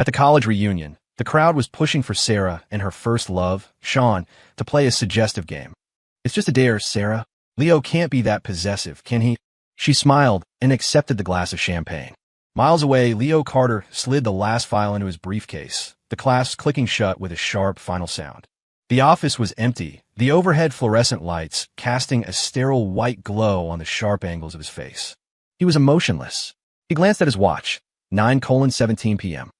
At the college reunion, the crowd was pushing for Sarah and her first love, Sean, to play a suggestive game. It's just a dare, Sarah. Leo can't be that possessive, can he? She smiled and accepted the glass of champagne. Miles away, Leo Carter slid the last file into his briefcase, the clasp clicking shut with a sharp final sound. The office was empty, the overhead fluorescent lights casting a sterile white glow on the sharp angles of his face. He was emotionless. He glanced at his watch, 9:17 p.m.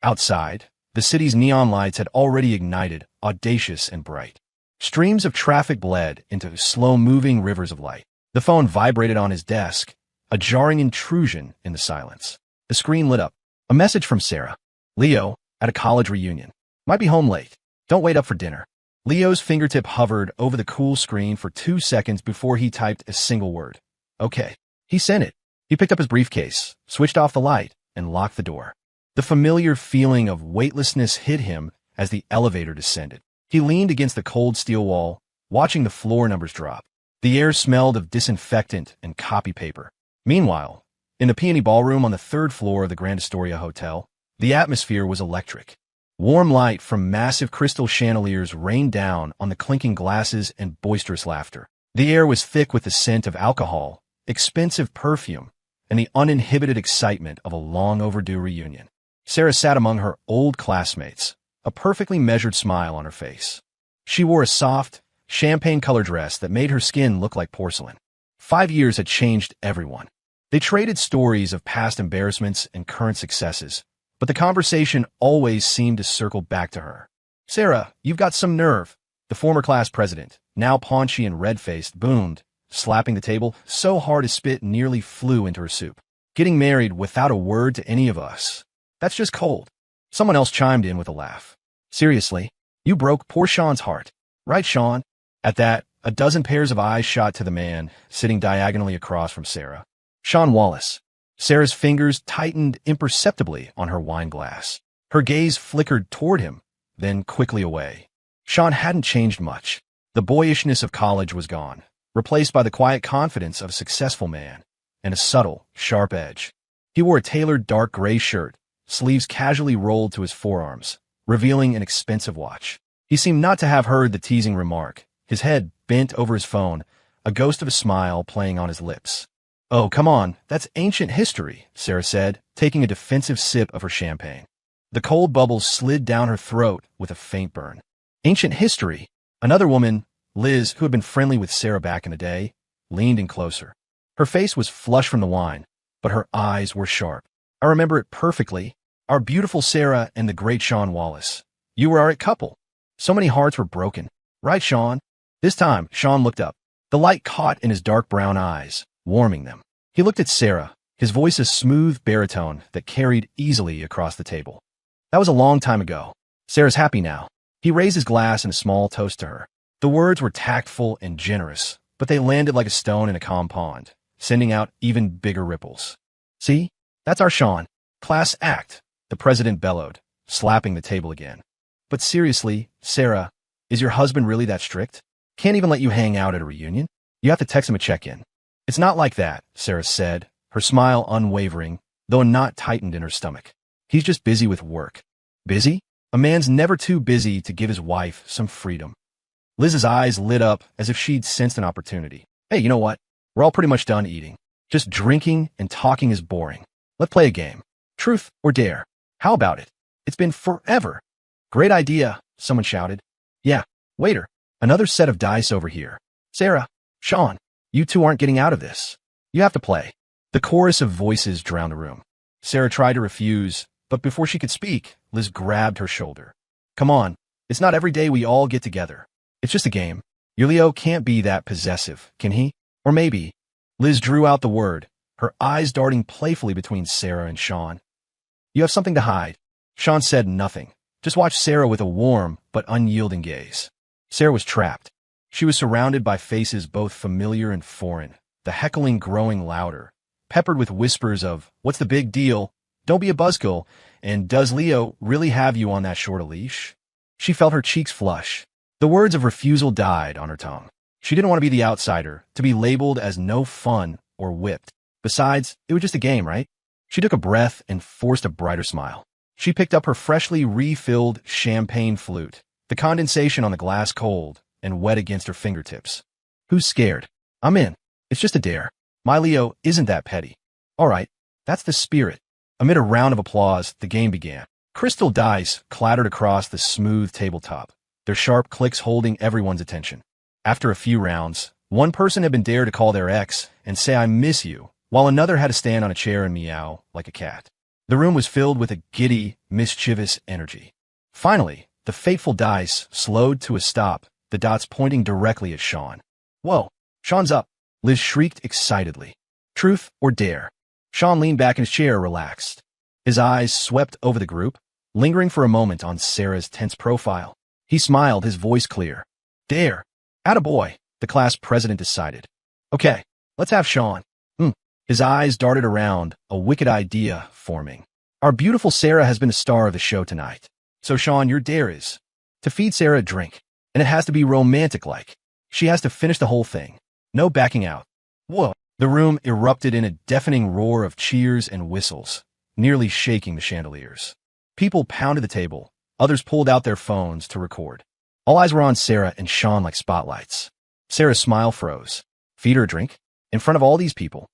Outside, the city's neon lights had already ignited, audacious and bright. Streams of traffic bled into slow-moving rivers of light. The phone vibrated on his desk, a jarring intrusion in the silence. The screen lit up. A message from Sarah. Leo, at a college reunion. Might be home late. Don't wait up for dinner. Leo's fingertip hovered over the cool screen for 2 seconds before he typed a single word. Okay. He sent it. He picked up his briefcase, switched off the light, and locked the door. The familiar feeling of weightlessness hit him as the elevator descended. He leaned against the cold steel wall, watching the floor numbers drop. The air smelled of disinfectant and copy paper. Meanwhile, in the Peony Ballroom on the 3rd floor of the Grand Astoria Hotel, the atmosphere was electric. Warm light from massive crystal chandeliers rained down on the clinking glasses and boisterous laughter. The air was thick with the scent of alcohol, expensive perfume, and the uninhibited excitement of a long overdue reunion. Sarah sat among her old classmates, a perfectly measured smile on her face. She wore a soft, champagne-colored dress that made her skin look like porcelain. 5 years had changed everyone. They traded stories of past embarrassments and current successes, but the conversation always seemed to circle back to her. Sarah, you've got some nerve, the former class president, now paunchy and red-faced, boomed, slapping the table so hard his spit nearly flew into her soup. Getting married without a word to any of us. That's just cold. Someone else chimed in with a laugh. Seriously, you broke poor Sean's heart. Right, Sean? At that, a dozen pairs of eyes shot to the man sitting diagonally across from Sarah. Sean Wallace. Sarah's fingers tightened imperceptibly on her wine glass. Her gaze flickered toward him, then quickly away. Sean hadn't changed much. The boyishness of college was gone, replaced by the quiet confidence of a successful man, and a subtle, sharp edge. He wore a tailored dark gray shirt, sleeves casually rolled to his forearms, revealing an expensive watch. He seemed not to have heard the teasing remark, his head bent over his phone, a ghost of a smile playing on his lips. Oh, come on, that's ancient history, Sarah said, taking a defensive sip of her champagne. The cold bubbles slid down her throat with a faint burn. Ancient history? Another woman, Liz, who had been friendly with Sarah back in the day, leaned in closer. Her face was flushed from the wine, but her eyes were sharp. I remember it perfectly. Our beautiful Sarah and the great Sean Wallace. You were our couple. So many hearts were broken. Right, Sean? This time, Sean looked up. The light caught in his dark brown eyes, warming them. He looked at Sarah, his voice a smooth baritone that carried easily across the table. That was a long time ago. Sarah's happy now. He raised his glass in a small toast to her. The words were tactful and generous, but they landed like a stone in a calm pond, sending out even bigger ripples. See? That's our Sean. Class act, the president bellowed, slapping the table again. But seriously, Sarah, is your husband really that strict? Can't even let you hang out at a reunion? You have to text him a check-in. It's not like that, Sarah said, her smile unwavering, though a knot tightened in her stomach. He's just busy with work. Busy? A man's never too busy to give his wife some freedom. Liz's eyes lit up as if she'd sensed an opportunity. Hey, you know what? We're all pretty much done eating. Just drinking and talking is boring. Let's play a game. Truth or dare. How about it? It's been forever. Great idea, someone shouted. Yeah, waiter, another set of dice over here. Sarah, Sean, you two aren't getting out of this. You have to play. The chorus of voices drowned the room. Sarah tried to refuse, but before she could speak, Liz grabbed her shoulder. Come on, it's not every day we all get together. It's just a game. Your Leo can't be that possessive, can he? Or maybe. Liz drew out the word, her eyes darting playfully between Sarah and Sean. You have something to hide. Sean said nothing, just watched Sarah with a warm but unyielding gaze. Sarah was trapped. She was surrounded by faces both familiar and foreign, the heckling growing louder, peppered with whispers of, what's the big deal? Don't be a buzzkill, and does Leo really have you on that short a leash? She felt her cheeks flush. The words of refusal died on her tongue. She didn't want to be the outsider, to be labeled as no fun or whipped. Besides, it was just a game, right? She took a breath and forced a brighter smile. She picked up her freshly refilled champagne flute, the condensation on the glass cold and wet against her fingertips. Who's scared? I'm in. It's just a dare. My Leo isn't that petty. All right, that's the spirit. Amid a round of applause, the game began. Crystal dice clattered across the smooth tabletop, their sharp clicks holding everyone's attention. After a few rounds, one person had been dared to call their ex and say I miss you, while another had to stand on a chair and meow like a cat. The room was filled with a giddy, mischievous energy. Finally, the fateful dice slowed to a stop, the dots pointing directly at Sean. Whoa, Sean's up, Liz shrieked excitedly. Truth or dare? Sean leaned back in his chair, relaxed. His eyes swept over the group, lingering for a moment on Sarah's tense profile. He smiled, his voice clear. Dare. Attaboy, the class president decided. Okay, let's have Sean. His eyes darted around, a wicked idea forming. Our beautiful Sarah has been the star of the show tonight. So Sean, your dare is to feed Sarah a drink, and it has to be romantic-like. She has to finish the whole thing. No backing out. Whoa. The room erupted in a deafening roar of cheers and whistles, nearly shaking the chandeliers. People pounded the table. Others pulled out their phones to record. All eyes were on Sarah and Sean like spotlights. Sarah's smile froze. Feed her a drink? In front of all these people?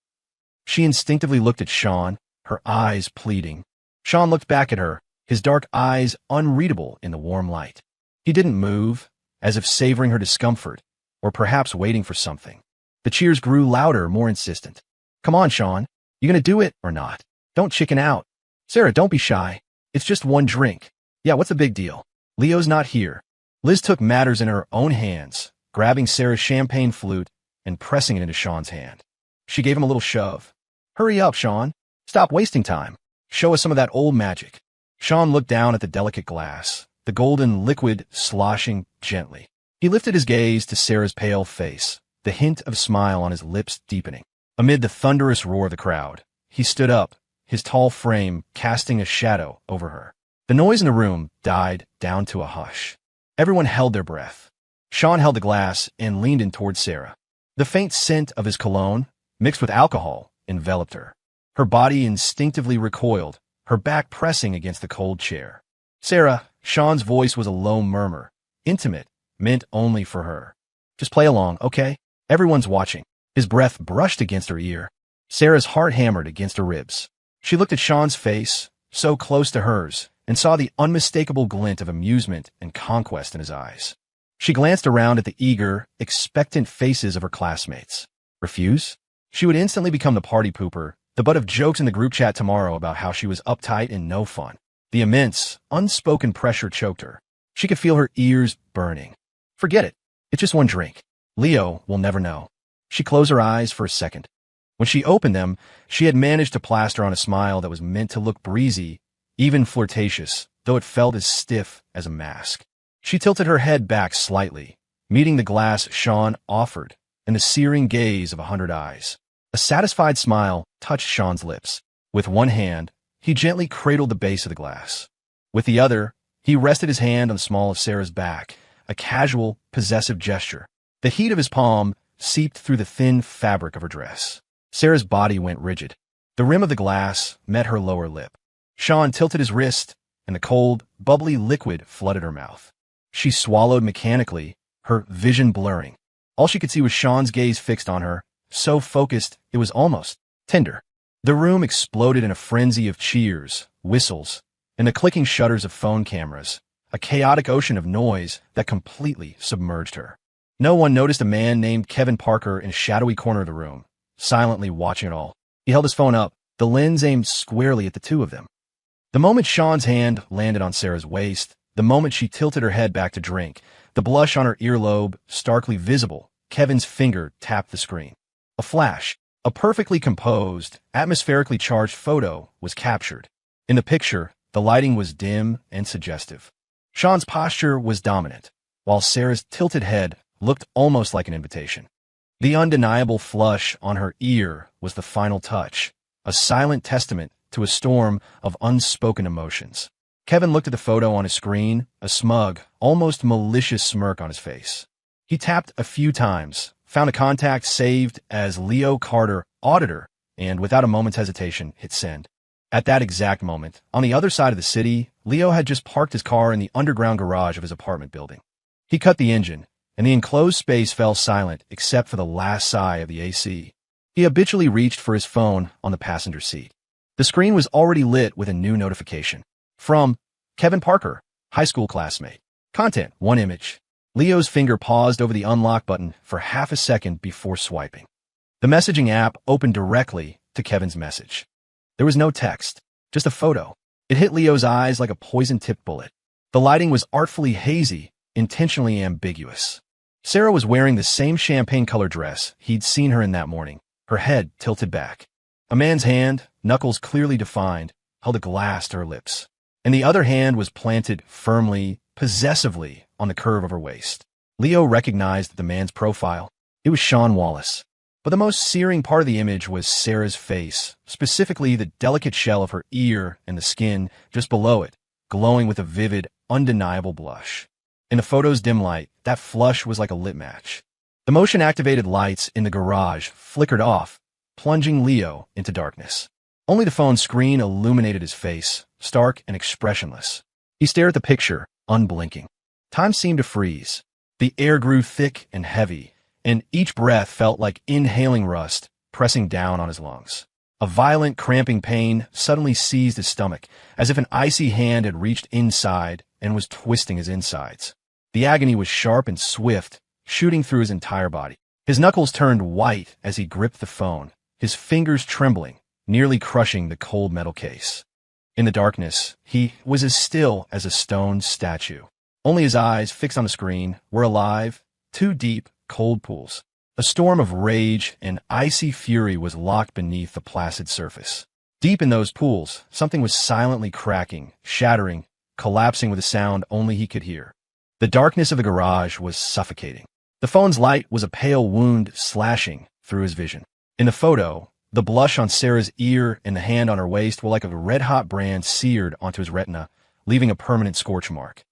She instinctively looked at Sean, her eyes pleading. Sean looked back at her, his dark eyes unreadable in the warm light. He didn't move, as if savoring her discomfort, or perhaps waiting for something. The cheers grew louder, more insistent. Come on, Sean. You gonna do it or not? Don't chicken out. Sarah, don't be shy. It's just one drink. Yeah, what's the big deal? Leo's not here. Liz took matters in her own hands, grabbing Sarah's champagne flute and pressing it into Sean's hand. She gave him a little shove. Hurry up, Sean. Stop wasting time. Show us some of that old magic. Sean looked down at the delicate glass, the golden liquid sloshing gently. He lifted his gaze to Sarah's pale face, the hint of smile on his lips deepening. Amid the thunderous roar of the crowd, he stood up, his tall frame casting a shadow over her. The noise in the room died down to a hush. Everyone held their breath. Sean held the glass and leaned in toward Sarah. The faint scent of his cologne, mixed with alcohol, enveloped her. Her body instinctively recoiled, her back pressing against the cold chair. Sarah, Sean's voice was a low murmur, intimate, meant only for her. Just play along, okay? Everyone's watching. His breath brushed against her ear. Sarah's heart hammered against her ribs. She looked at Sean's face, so close to hers, and saw the unmistakable glint of amusement and conquest in his eyes. She glanced around at the eager, expectant faces of her classmates. Refuse? She would instantly become the party pooper, the butt of jokes in the group chat tomorrow about how she was uptight and no fun. The immense, unspoken pressure choked her. She could feel her ears burning. Forget it. It's just one drink. Leo will never know. She closed her eyes for a second. When she opened them, she had managed to plaster on a smile that was meant to look breezy, even flirtatious, though it felt as stiff as a mask. She tilted her head back slightly, meeting the glass Sean offered, and the searing gaze of 100 eyes. A satisfied smile touched Sean's lips. With one hand, he gently cradled the base of the glass. With the other, he rested his hand on the small of Sarah's back, a casual, possessive gesture. The heat of his palm seeped through the thin fabric of her dress. Sarah's body went rigid. The rim of the glass met her lower lip. Sean tilted his wrist, and the cold, bubbly liquid flooded her mouth. She swallowed mechanically, her vision blurring. All she could see was Sean's gaze fixed on her, so focused it was almost tender. The room exploded in a frenzy of cheers, whistles, and the clicking shutters of phone cameras, a chaotic ocean of noise that completely submerged her. No one noticed a man named Kevin Parker in a shadowy corner of the room, silently watching it all. He held his phone up, the lens aimed squarely at the two of them. The moment Sean's hand landed on Sarah's waist, the moment she tilted her head back to drink, the blush on her earlobe starkly visible, Kevin's finger tapped the screen. A flash, a perfectly composed, atmospherically charged photo was captured. In the picture, the lighting was dim and suggestive. Sean's posture was dominant, while Sarah's tilted head looked almost like an invitation. The undeniable flush on her ear was the final touch, a silent testament to a storm of unspoken emotions. Kevin looked at the photo on his screen, a smug, almost malicious smirk on his face. He tapped a few times, found a contact saved as Leo Carter, auditor, and without a moment's hesitation, hit send. At that exact moment, on the other side of the city, Leo had just parked his car in the underground garage of his apartment building. He cut the engine, and the enclosed space fell silent except for the last sigh of the AC. He habitually reached for his phone on the passenger seat. The screen was already lit with a new notification. From Kevin Parker, high school classmate. Content, 1 image. Leo's finger paused over the unlock button for half a second before swiping. The messaging app opened directly to Kevin's message. There was no text, just a photo. It hit Leo's eyes like a poison-tipped bullet. The lighting was artfully hazy, intentionally ambiguous. Sarah was wearing the same champagne-colored dress he'd seen her in that morning, her head tilted back. A man's hand, knuckles clearly defined, held a glass to her lips, and the other hand was planted firmly, possessively on the curve of her waist. Leo recognized the man's profile. It was Sean Wallace. But the most searing part of the image was Sarah's face, specifically the delicate shell of her ear and the skin just below it, glowing with a vivid, undeniable blush. In the photo's dim light, that flush was like a lit match. The motion-activated lights in the garage flickered off, plunging Leo into darkness. Only the phone's screen illuminated his face, stark and expressionless. He stared at the picture, unblinking. Time seemed to freeze. The air grew thick and heavy, and each breath felt like inhaling rust, pressing down on his lungs. A violent, cramping pain suddenly seized his stomach, as if an icy hand had reached inside and was twisting his insides. The agony was sharp and swift, shooting through his entire body. His knuckles turned white as he gripped the phone, his fingers trembling, nearly crushing the cold metal case. In the darkness, he was as still as a stone statue. Only his eyes, fixed on the screen, were alive, 2 deep, cold pools. A storm of rage and icy fury was locked beneath the placid surface. Deep in those pools, something was silently cracking, shattering, collapsing with a sound only he could hear. The darkness of the garage was suffocating. The phone's light was a pale wound slashing through his vision. In the photo, the blush on Sarah's ear and the hand on her waist were like a red-hot brand seared onto his retina, leaving a permanent scorch mark.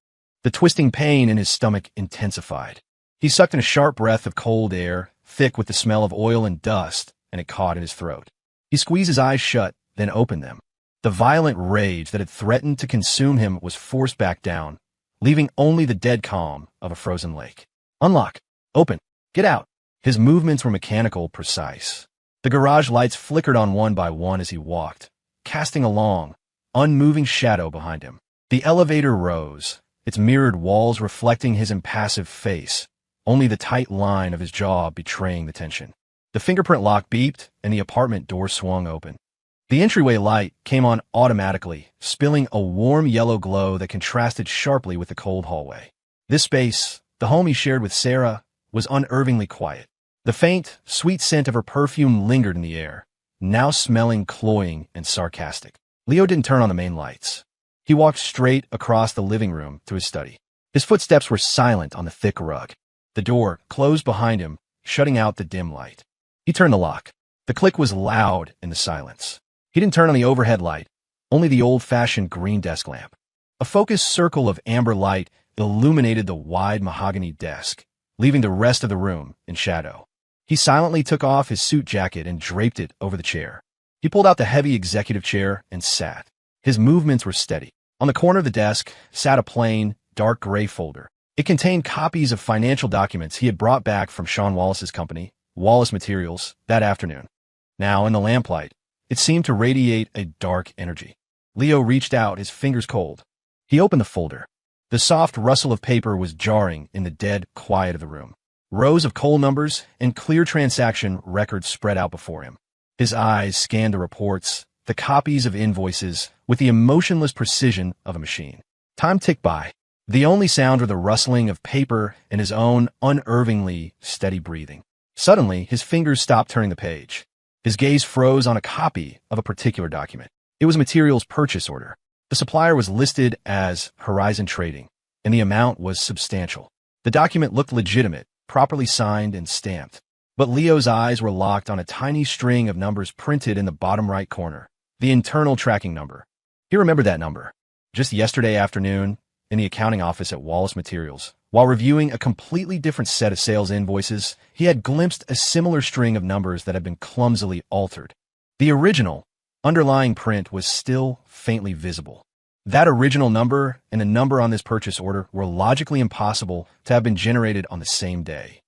The twisting pain in his stomach intensified. He sucked in a sharp breath of cold air, thick with the smell of oil and dust, and it caught in his throat. He squeezed his eyes shut, then opened them. The violent rage that had threatened to consume him was forced back down, leaving only the dead calm of a frozen lake. Unlock. Open. Get out. His movements were mechanical, precise. The garage lights flickered on one by one as he walked, casting a long, unmoving shadow behind him. The elevator rose, its mirrored walls reflecting his impassive face, only the tight line of his jaw betraying the tension. The fingerprint lock beeped, and the apartment door swung open. The entryway light came on automatically, spilling a warm yellow glow that contrasted sharply with the cold hallway. This space, the home he shared with Sarah, was unnervingly quiet. The faint, sweet scent of her perfume lingered in the air, now smelling cloying and sarcastic. Leo didn't turn on the main lights. He walked straight across the living room to his study. His footsteps were silent on the thick rug. The door closed behind him, shutting out the dim light. He turned the lock. The click was loud in the silence. He didn't turn on the overhead light, only the old-fashioned green desk lamp. A focused circle of amber light illuminated the wide mahogany desk, leaving the rest of the room in shadow. He silently took off his suit jacket and draped it over the chair. He pulled out the heavy executive chair and sat. His movements were steady. On the corner of the desk sat a plain, dark gray folder. It contained copies of financial documents he had brought back from Sean Wallace's company, Wallace Materials, that afternoon. Now, in the lamplight, it seemed to radiate a dark energy. Leo reached out, his fingers cold. He opened the folder. The soft rustle of paper was jarring in the dead quiet of the room. Rows of coal numbers and clear transaction records spread out before him. His eyes scanned the reports, the copies of invoices, with the emotionless precision of a machine. Time ticked by. The only sound were the rustling of paper and his own unnervingly steady breathing. Suddenly, his fingers stopped turning the page. His gaze froze on a copy of a particular document. It was a materials purchase order. The supplier was listed as Horizon Trading, and the amount was substantial. The document looked legitimate, properly signed and stamped. But Leo's eyes were locked on a tiny string of numbers printed in the bottom right corner, the internal tracking number. He remembered that number. Just yesterday afternoon, in the accounting office at Wallace Materials, while reviewing a completely different set of sales invoices, he had glimpsed a similar string of numbers that had been clumsily altered. The original underlying print was still faintly visible. That original number and the number on this purchase order were logically impossible to have been generated on the same day.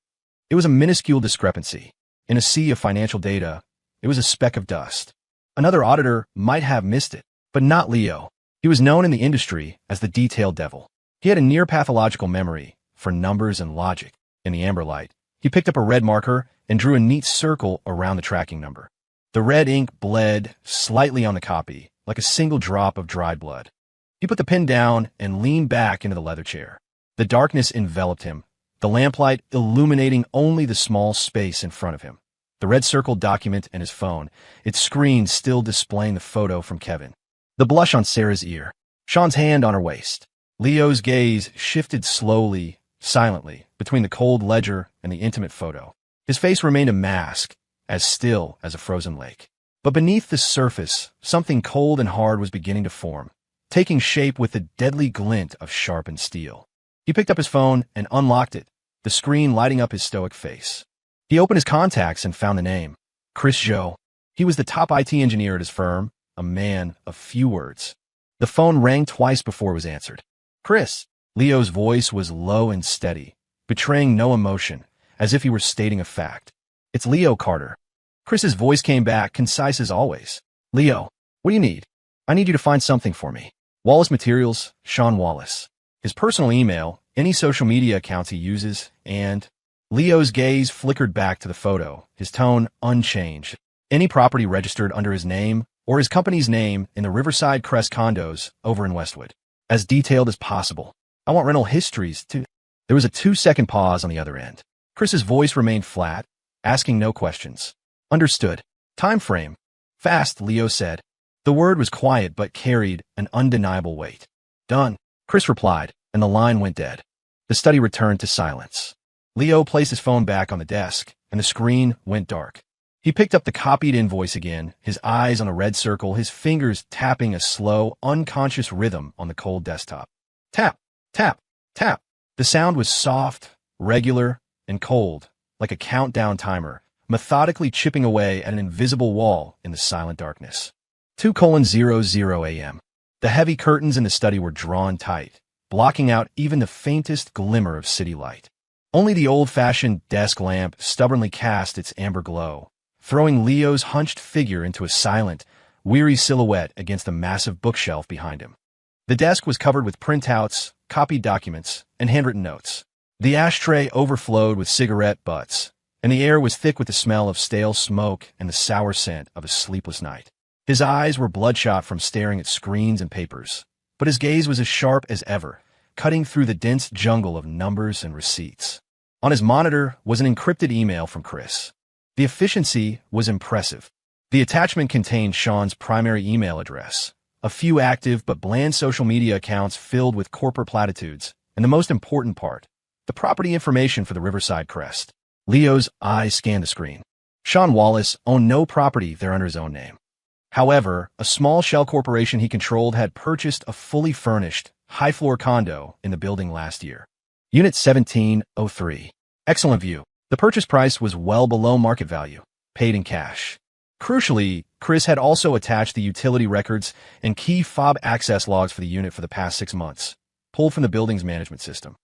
It was a minuscule discrepancy. In a sea of financial data, it was a speck of dust. Another auditor might have missed it, but not Leo. He was known in the industry as the detail devil. He had a near-pathological memory for numbers and logic. In the amber light, he picked up a red marker and drew a neat circle around the tracking number. The red ink bled slightly on the copy, like a single drop of dried blood. He put the pen down and leaned back into the leather chair. The darkness enveloped him, the lamplight illuminating only the small space in front of him. The red-circled document and his phone, its screen still displaying the photo from Kevin. The blush on Sarah's ear, Sean's hand on her waist. Leo's gaze shifted slowly, silently, between the cold ledger and the intimate photo. His face remained a mask, as still as a frozen lake. But beneath the surface, something cold and hard was beginning to form, taking shape with the deadly glint of sharpened steel. He picked up his phone and unlocked it, the screen lighting up his stoic face. He opened his contacts and found the name, Chris Zhou. He was the top IT engineer at his firm, a man of few words. The phone rang twice before it was answered. Chris. Leo's voice was low and steady, betraying no emotion, as if he were stating a fact. It's Leo Carter. Chris's voice came back, concise as always. Leo, what do you need? I need you to find something for me. Wallace Materials, Sean Wallace. His personal email, any social media accounts he uses, and... Leo's gaze flickered back to the photo, his tone unchanged. Any property registered under his name or his company's name in the Riverside Crest condos over in Westwood. As detailed as possible. I want rental histories, too. There was a 2-second pause on the other end. Chris's voice remained flat, asking no questions. Understood. Time frame. Fast, Leo said. The word was quiet but carried an undeniable weight. Done. Chris replied, and the line went dead. The study returned to silence. Leo placed his phone back on the desk, and the screen went dark. He picked up the copied invoice again, his eyes on a red circle, his fingers tapping a slow, unconscious rhythm on the cold desktop. Tap, tap, tap. The sound was soft, regular, and cold, like a countdown timer, methodically chipping away at an invisible wall in the silent darkness. 2:00 a.m. The heavy curtains in the study were drawn tight, blocking out even the faintest glimmer of city light. Only the old-fashioned desk lamp stubbornly cast its amber glow, throwing Leo's hunched figure into a silent, weary silhouette against the massive bookshelf behind him. The desk was covered with printouts, copied documents, and handwritten notes. The ashtray overflowed with cigarette butts, and the air was thick with the smell of stale smoke and the sour scent of a sleepless night. His eyes were bloodshot from staring at screens and papers, but his gaze was as sharp as ever, cutting through the dense jungle of numbers and receipts. On his monitor was an encrypted email from Chris. The efficiency was impressive. The attachment contained Sean's primary email address, a few active but bland social media accounts filled with corporate platitudes, and the most important part, the property information for the Riverside Crest. Leo's eyes scanned the screen. Sean Wallace owned no property there under his own name. However, a small shell corporation he controlled had purchased a fully furnished, high-floor condo in the building last year. Unit 1703. Excellent view. The purchase price was well below market value, paid in cash. Crucially, Chris had also attached the utility records and key fob access logs for the unit for the past 6 months, pulled from the building's management system.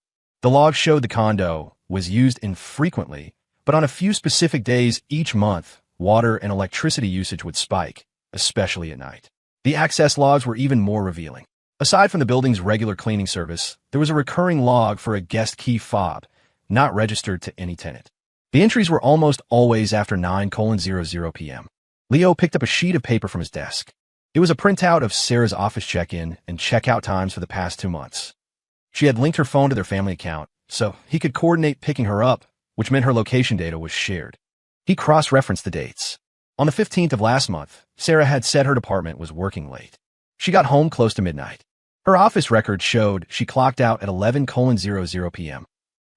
The logs showed the condo was used infrequently, but on a few specific days each month, water and electricity usage would spike, especially at night. The access logs were even more revealing. Aside from the building's regular cleaning service, there was a recurring log for a guest key fob, not registered to any tenant. The entries were almost always after 9:00 p.m. Leo picked up a sheet of paper from his desk. It was a printout of Sarah's office check-in and check-out times for the past 2 months. She had linked her phone to their family account, so he could coordinate picking her up, which meant her location data was shared. He cross-referenced the dates. On the 15th of last month, Sarah had said her department was working late. She got home close to midnight. Her office record showed she clocked out at 11:00 p.m.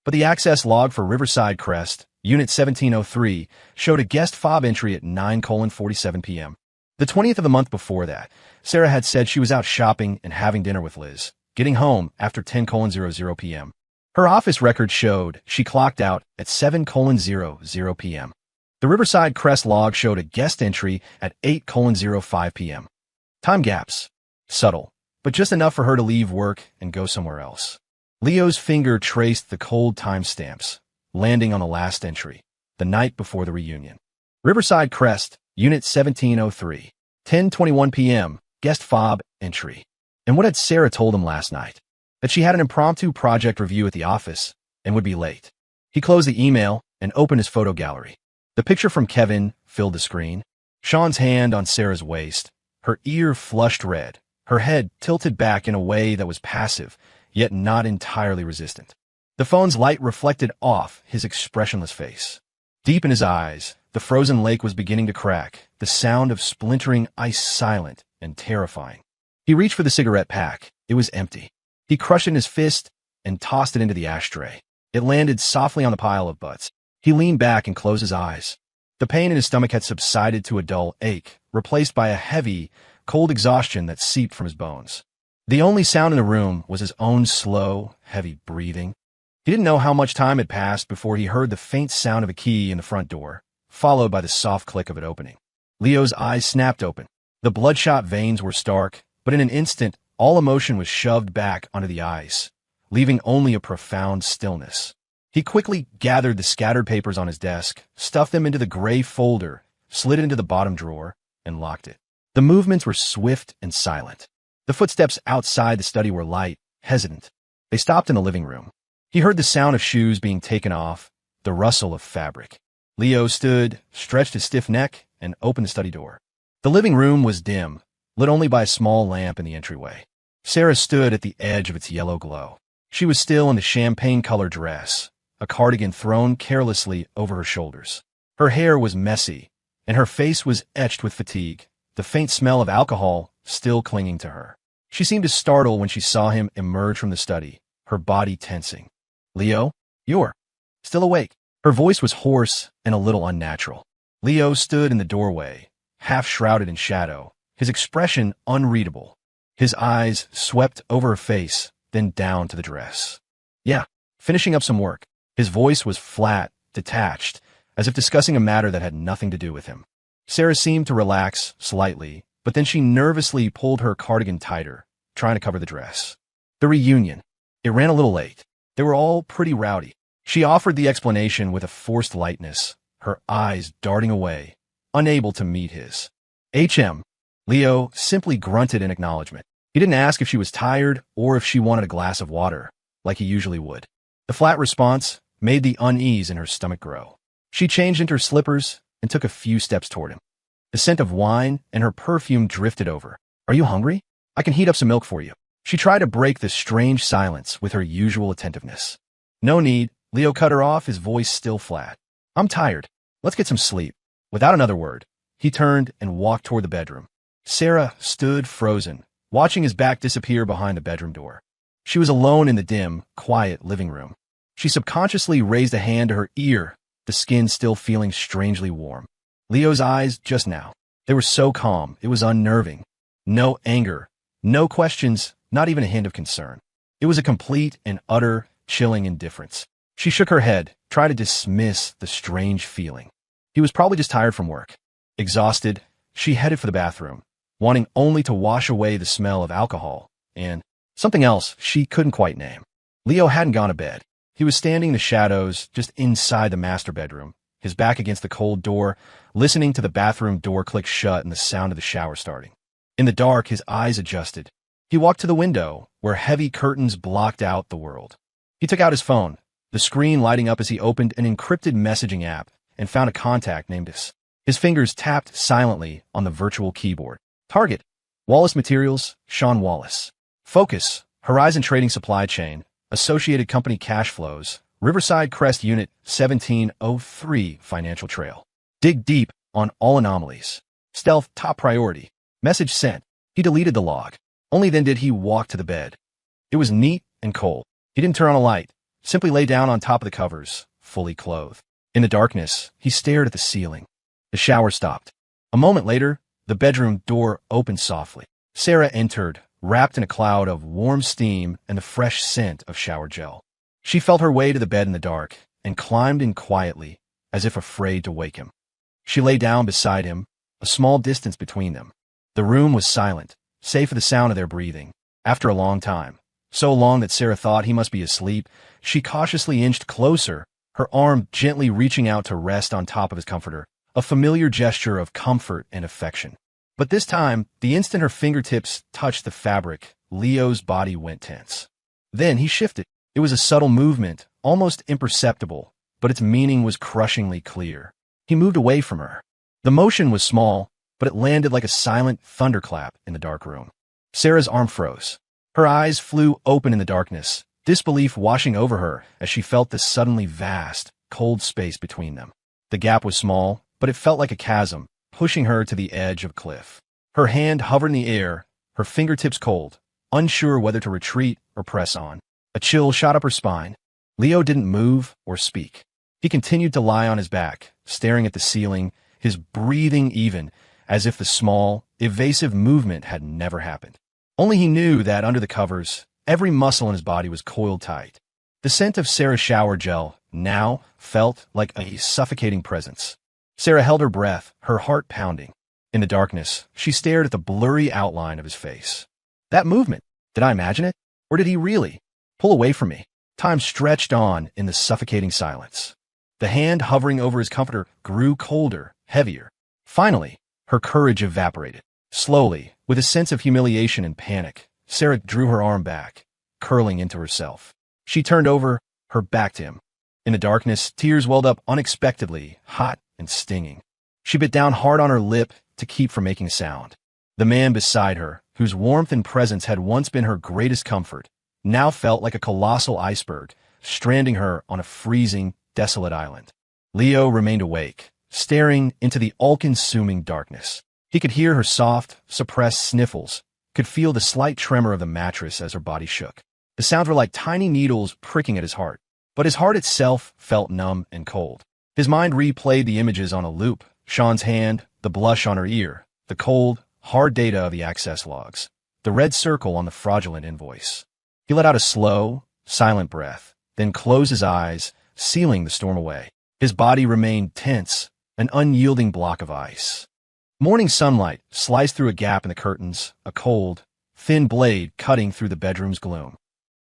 But the access log for Riverside Crest, Unit 1703, showed a guest fob entry at 9:47 p.m. The 20th of the month before that, Sarah had said she was out shopping and having dinner with Liz, getting home after 10:00 p.m. Her office record showed she clocked out at 7:00 p.m. The Riverside Crest log showed a guest entry at 8:05 p.m. Time gaps. Subtle, but just enough for her to leave work and go somewhere else. Leo's finger traced the cold timestamps, landing on the last entry, the night before the reunion. Riverside Crest, Unit 1703, 10:21 p.m., guest fob entry. And what had Sarah told him last night? That she had an impromptu project review at the office and would be late. He closed the email and opened his photo gallery. The picture from Kevin filled the screen. Sean's hand on Sarah's waist, her ear flushed red, her head tilted back in a way that was passive, yet not entirely resistant. The phone's light reflected off his expressionless face. Deep in his eyes, the frozen lake was beginning to crack, the sound of splintering ice silent and terrifying. He reached for the cigarette pack. It was empty. He crushed it in his fist and tossed it into the ashtray. It landed softly on the pile of butts. He leaned back and closed his eyes. The pain in his stomach had subsided to a dull ache, replaced by a heavy, cold exhaustion that seeped from his bones. The only sound in the room was his own slow, heavy breathing. He didn't know how much time had passed before he heard the faint sound of a key in the front door, followed by the soft click of it opening. Leo's eyes snapped open. The bloodshot veins were stark, but in an instant, all emotion was shoved back onto the ice, leaving only a profound stillness. He quickly gathered the scattered papers on his desk, stuffed them into the gray folder, slid it into the bottom drawer, and locked it. The movements were swift and silent. The footsteps outside the study were light, hesitant. They stopped in the living room. He heard the sound of shoes being taken off, the rustle of fabric. Leo stood, stretched his stiff neck, and opened the study door. The living room was dim, lit only by a small lamp in the entryway. Sarah stood at the edge of its yellow glow. She was still in the champagne-colored dress, a cardigan thrown carelessly over her shoulders. Her hair was messy, and her face was etched with fatigue, the faint smell of alcohol still clinging to her. She seemed to startle when she saw him emerge from the study, her body tensing. "Leo, you're still awake." Her voice was hoarse and a little unnatural. Leo stood in the doorway, half shrouded in shadow, his expression unreadable. His eyes swept over her face, then down to the dress. "Yeah, finishing up some work." His voice was flat, detached, as if discussing a matter that had nothing to do with him. Sarah seemed to relax slightly, but then she nervously pulled her cardigan tighter, trying to cover the dress. The reunion. It ran a little late. They were all pretty rowdy. She offered the explanation with a forced lightness, her eyes darting away, unable to meet his. "HM." Leo simply grunted in acknowledgement. He didn't ask if she was tired or if she wanted a glass of water, like he usually would. The flat response made the unease in her stomach grow. She changed into her slippers and took a few steps toward him. The scent of wine and her perfume drifted over. "Are you hungry? I can heat up some milk for you." She tried to break the strange silence with her usual attentiveness. "No need." Leo cut her off, his voice still flat. "I'm tired. Let's get some sleep." Without another word, he turned and walked toward the bedroom. Sarah stood frozen, watching his back disappear behind the bedroom door. She was alone in the dim, quiet living room. She subconsciously raised a hand to her ear, the skin still feeling strangely warm. Leo's eyes just now. They were so calm, it was unnerving. No anger, no questions, not even a hint of concern. It was a complete and utter, chilling indifference. She shook her head, tried to dismiss the strange feeling. He was probably just tired from work. Exhausted, she headed for the bathroom, wanting only to wash away the smell of alcohol and something else she couldn't quite name. Leo hadn't gone to bed. He was standing in the shadows just inside the master bedroom, his back against the cold door, listening to the bathroom door click shut and the sound of the shower starting. In the dark, his eyes adjusted. He walked to the window, where heavy curtains blocked out the world. He took out his phone, the screen lighting up as he opened an encrypted messaging app and found a contact named us. His fingers tapped silently on the virtual keyboard. Target: Wallace Materials, Sean Wallace. Focus: Horizon Trading Supply Chain, Associated Company Cash Flows, Riverside Crest Unit 1703 Financial Trail. Dig deep on all anomalies. Stealth top priority. Message sent. He deleted the log. Only then did he walk to the bed. It was neat and cold. He didn't turn on a light, simply lay down on top of the covers, fully clothed. In the darkness, he stared at the ceiling. The shower stopped. A moment later, the bedroom door opened softly. Sarah entered, wrapped in a cloud of warm steam and the fresh scent of shower gel. She felt her way to the bed in the dark and climbed in quietly, as if afraid to wake him. She lay down beside him, a small distance between them. The room was silent, save for the sound of their breathing. After a long time, so long that Sarah thought he must be asleep, she cautiously inched closer, her arm gently reaching out to rest on top of his comforter, a familiar gesture of comfort and affection. But this time, the instant her fingertips touched the fabric, Leo's body went tense. Then he shifted. It was a subtle movement, almost imperceptible, but its meaning was crushingly clear. He moved away from her. The motion was small, but it landed like a silent thunderclap in the dark room. Sarah's arm froze. Her eyes flew open in the darkness, disbelief washing over her as she felt the suddenly vast, cold space between them. The gap was small, but it felt like a chasm, pushing her to the edge of a cliff. Her hand hovered in the air, her fingertips cold, unsure whether to retreat or press on. A chill shot up her spine. Leo didn't move or speak. He continued to lie on his back, staring at the ceiling, his breathing even, as if the small, evasive movement had never happened. Only he knew that under the covers, every muscle in his body was coiled tight. The scent of Sarah's shower gel now felt like a suffocating presence. Sarah held her breath, her heart pounding. In the darkness, she stared at the blurry outline of his face. That movement, did I imagine it? Or did he really? Pull away from me. Time stretched on in the suffocating silence. The hand hovering over his comforter grew colder, heavier. Finally, her courage evaporated. Slowly, with a sense of humiliation and panic, Sarah drew her arm back, curling into herself. She turned over, her back to him. In the darkness, tears welled up unexpectedly, hot and stinging. She bit down hard on her lip to keep from making a sound. The man beside her, whose warmth and presence had once been her greatest comfort, now felt like a colossal iceberg, stranding her on a freezing, desolate island. Leo remained awake, staring into the all-consuming darkness. He could hear her soft, suppressed sniffles, could feel the slight tremor of the mattress as her body shook. The sounds were like tiny needles pricking at his heart, but his heart itself felt numb and cold. His mind replayed the images on a loop, Sean's hand, the blush on her ear, the cold, hard data of the access logs, the red circle on the fraudulent invoice. He let out a slow, silent breath, then closed his eyes, sealing the storm away. His body remained tense, an unyielding block of ice. Morning sunlight sliced through a gap in the curtains, a cold, thin blade cutting through the bedroom's gloom.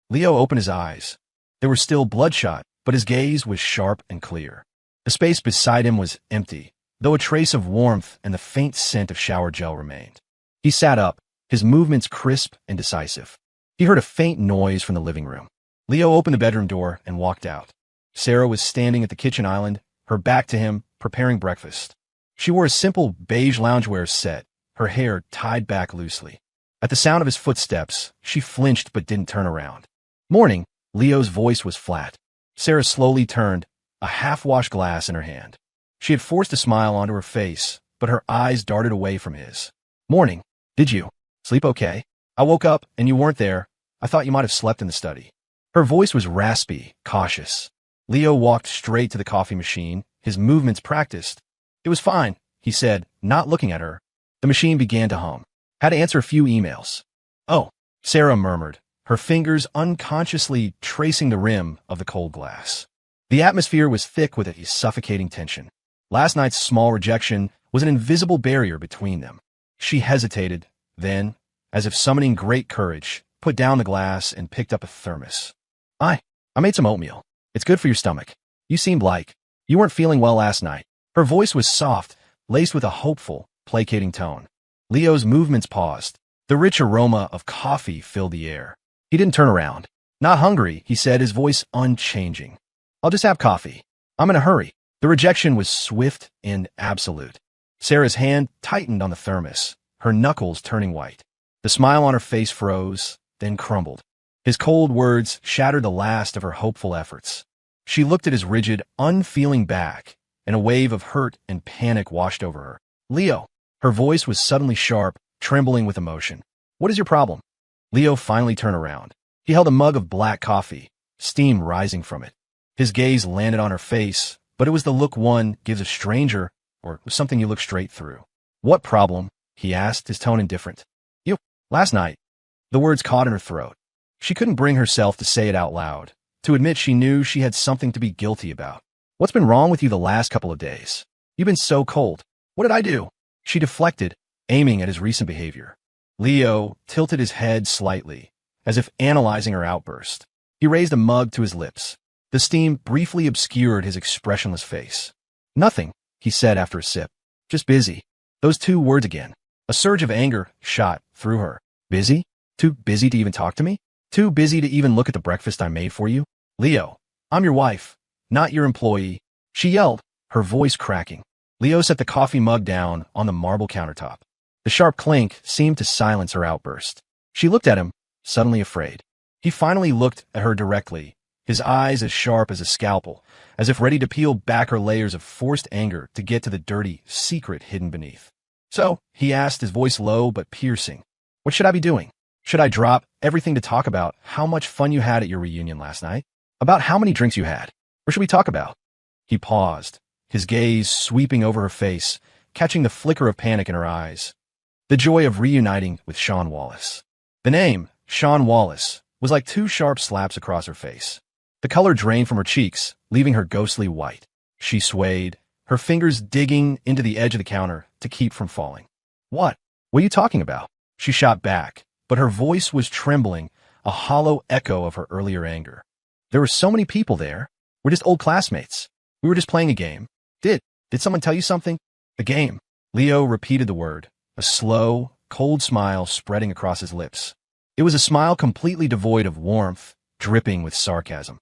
Leo opened his eyes. They were still bloodshot, but his gaze was sharp and clear. The space beside him was empty, though a trace of warmth and the faint scent of shower gel remained. He sat up, his movements crisp and decisive. He heard a faint noise from the living room. Leo opened the bedroom door and walked out. Sarah was standing at the kitchen island, her back to him, preparing breakfast. She wore a simple beige loungewear set, her hair tied back loosely. At the sound of his footsteps, she flinched but didn't turn around. Morning, Leo's voice was flat. Sarah slowly turned, a half-washed glass in her hand. She had forced a smile onto her face, but her eyes darted away from his. Morning. Did you sleep okay? I woke up and you weren't there. I thought you might have slept in the study. Her voice was raspy, cautious. Leo walked straight to the coffee machine, his movements practiced. It was fine, he said, not looking at her. The machine began to hum. Had to answer a few emails. Oh, Sarah murmured, her fingers unconsciously tracing the rim of the cold glass. The atmosphere was thick with a suffocating tension. Last night's small rejection was an invisible barrier between them. She hesitated, then, as if summoning great courage, put down the glass and picked up a thermos. I made some oatmeal. It's good for your stomach. You seemed like you weren't feeling well last night. Her voice was soft, laced with a hopeful, placating tone. Leo's movements paused. The rich aroma of coffee filled the air. He didn't turn around. Not hungry, he said, his voice unchanging. I'll just have coffee. I'm in a hurry. The rejection was swift and absolute. Sarah's hand tightened on the thermos, her knuckles turning white. The smile on her face froze, then crumbled. His cold words shattered the last of her hopeful efforts. She looked at his rigid, unfeeling back, and a wave of hurt and panic washed over her. Leo. Her voice was suddenly sharp, trembling with emotion. What is your problem? Leo finally turned around. He held a mug of black coffee, steam rising from it. His gaze landed on her face, but it was the look one gives a stranger, or something you look straight through. What problem? He asked, his tone indifferent. You. Last night. The words caught in her throat. She couldn't bring herself to say it out loud, to admit she knew she had something to be guilty about. What's been wrong with you the last couple of days? You've been so cold. What did I do? She deflected, aiming at his recent behavior. Leo tilted his head slightly, as if analyzing her outburst. He raised a mug to his lips. The steam briefly obscured his expressionless face. Nothing, he said after a sip. Just busy. Those two words again. A surge of anger shot through her. Busy? Too busy to even talk to me? Too busy to even look at the breakfast I made for you? Leo, I'm your wife, not your employee. She yelled, her voice cracking. Leo set the coffee mug down on the marble countertop. The sharp clink seemed to silence her outburst. She looked at him, suddenly afraid. He finally looked at her directly, his eyes as sharp as a scalpel, as if ready to peel back her layers of forced anger to get to the dirty secret hidden beneath. So, he asked, his voice low but piercing, what should I be doing? Should I drop everything to talk about how much fun you had at your reunion last night? About how many drinks you had? Or should we talk about? He paused, his gaze sweeping over her face, catching the flicker of panic in her eyes. The joy of reuniting with Sean Wallace. The name, Sean Wallace, was like two sharp slaps across her face. The color drained from her cheeks, leaving her ghostly white. She swayed, her fingers digging into the edge of the counter to keep from falling. What are you talking about? She shot back, but her voice was trembling, a hollow echo of her earlier anger. There were so many people there. We're just old classmates. We were just playing a game. Did someone tell you something? A game. Leo repeated the word, a slow, cold smile spreading across his lips. It was a smile completely devoid of warmth, dripping with sarcasm.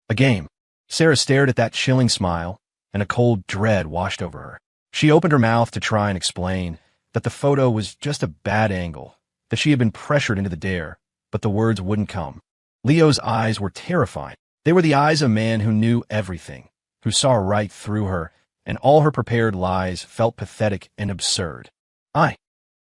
A game. Sarah stared at that chilling smile, and a cold dread washed over her. She opened her mouth to try and explain that the photo was just a bad angle, that she had been pressured into the dare, but the words wouldn't come. Leo's eyes were terrifying. They were the eyes of a man who knew everything, who saw right through her, and all her prepared lies felt pathetic and absurd.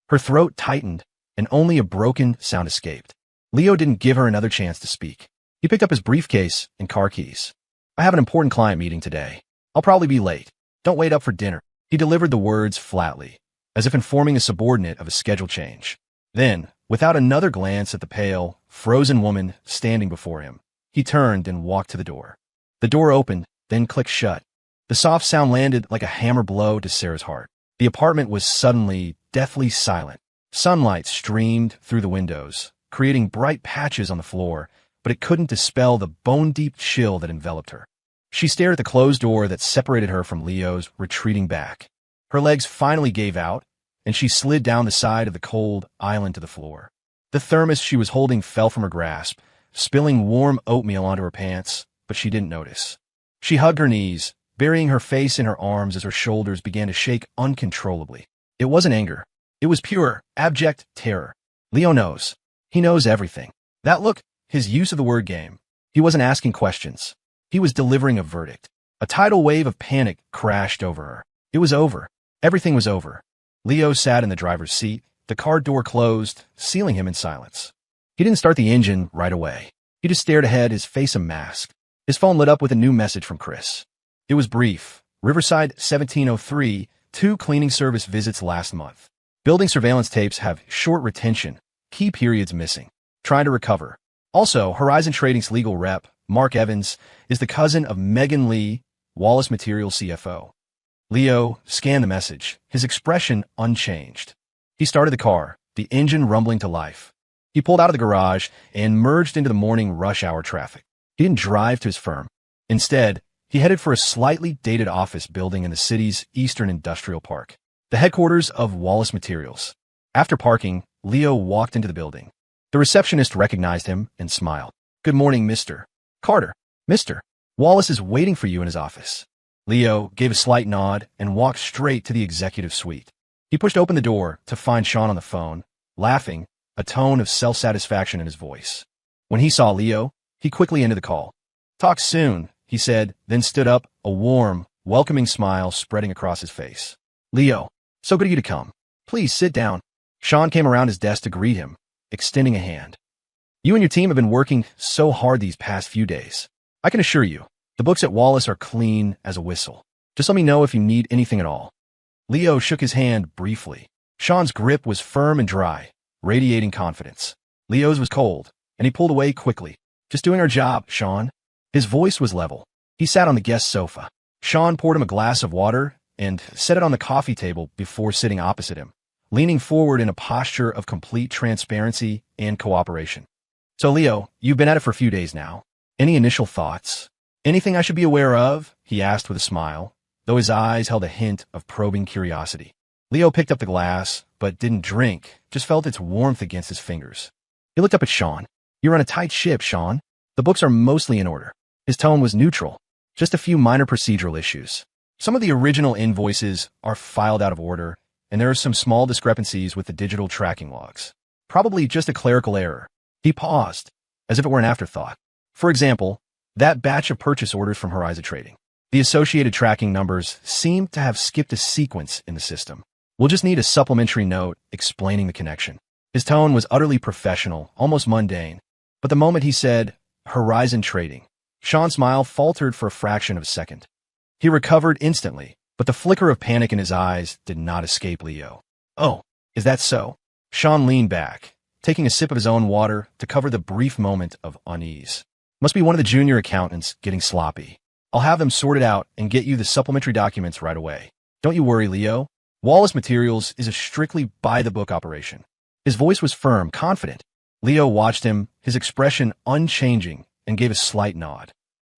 Her throat tightened, and only a broken sound escaped. Leo didn't give her another chance to speak. He picked up his briefcase and car keys. I have an important client meeting today. I'll probably be late. Don't wait up for dinner. He delivered the words flatly, as if informing a subordinate of a schedule change. Then, without another glance at the pale, frozen woman standing before him, he turned and walked to the door. The door opened, then clicked shut. The soft sound landed like a hammer blow to Sarah's heart. The apartment was suddenly, deathly silent. Sunlight streamed through the windows, creating bright patches on the floor, but it couldn't dispel the bone-deep chill that enveloped her. She stared at the closed door that separated her from Leo's retreating back. Her legs finally gave out, and she slid down the side of the cold island to the floor. The thermos she was holding fell from her grasp, spilling warm oatmeal onto her pants, but she didn't notice. She hugged her knees, burying her face in her arms as her shoulders began to shake uncontrollably. It wasn't anger. It was pure, abject terror. Leo knows. He knows everything. That look, his use of the word game. He wasn't asking questions. He was delivering a verdict. A tidal wave of panic crashed over her. It was over. Everything was over. Leo sat in the driver's seat, the car door closed, sealing him in silence. He didn't start the engine right away. He just stared ahead, his face a mask. His phone lit up with a new message from Chris. It was brief. Riverside 1703, 2 cleaning service visits last month. Building surveillance tapes have short retention, key periods missing. Trying to recover. Also, Horizon Trading's legal rep, Mark Evans, is the cousin of Megan Lee, Wallace Materials CFO. Leo scanned the message, his expression unchanged. He started the car, the engine rumbling to life. He pulled out of the garage and merged into the morning rush hour traffic. He didn't drive to his firm. Instead, he headed for a slightly dated office building in the city's Eastern Industrial Park, the headquarters of Wallace Materials. After parking, Leo walked into the building. The receptionist recognized him and smiled. Good morning, Mr. Carter. Mr. Wallace is waiting for you in his office. Leo gave a slight nod and walked straight to the executive suite. He pushed open the door to find Sean on the phone, laughing, a tone of self-satisfaction in his voice. When he saw Leo, he quickly ended the call. Talk soon, he said, then stood up, a warm, welcoming smile spreading across his face. Leo, so good of you to come. Please sit down. Sean came around his desk to greet him, extending a hand. You and your team have been working so hard these past few days. I can assure you, the books at Wallace are clean as a whistle. Just let me know if you need anything at all. Leo shook his hand briefly. Sean's grip was firm and dry, radiating confidence. Leo's was cold, and he pulled away quickly. Just doing our job, Sean. His voice was level. He sat on the guest sofa. Sean poured him a glass of water and set it on the coffee table before sitting opposite him, leaning forward in a posture of complete transparency and cooperation. So, Leo, you've been at it for a few days now. Any initial thoughts? Anything I should be aware of? He asked with a smile, though his eyes held a hint of probing curiosity. Leo picked up the glass, but didn't drink, just felt its warmth against his fingers. He looked up at Sean. You're on a tight ship, Sean. The books are mostly in order. His tone was neutral, just a few minor procedural issues. Some of the original invoices are filed out of order, and there are some small discrepancies with the digital tracking logs. Probably just a clerical error. He paused, as if it were an afterthought. For example, that batch of purchase orders from Horizon Trading. The associated tracking numbers seem to have skipped a sequence in the system. We'll just need a supplementary note explaining the connection. His tone was utterly professional, almost mundane. But the moment he said, Horizon Trading, Sean's smile faltered for a fraction of a second. He recovered instantly, but the flicker of panic in his eyes did not escape Leo. Oh, is that so? Sean leaned back, taking a sip of his own water to cover the brief moment of unease. Must be one of the junior accountants getting sloppy. I'll have them sorted out and get you the supplementary documents right away. Don't you worry, Leo. Wallace Materials is a strictly by-the-book operation. His voice was firm, confident. Leo watched him, his expression unchanging, and gave a slight nod.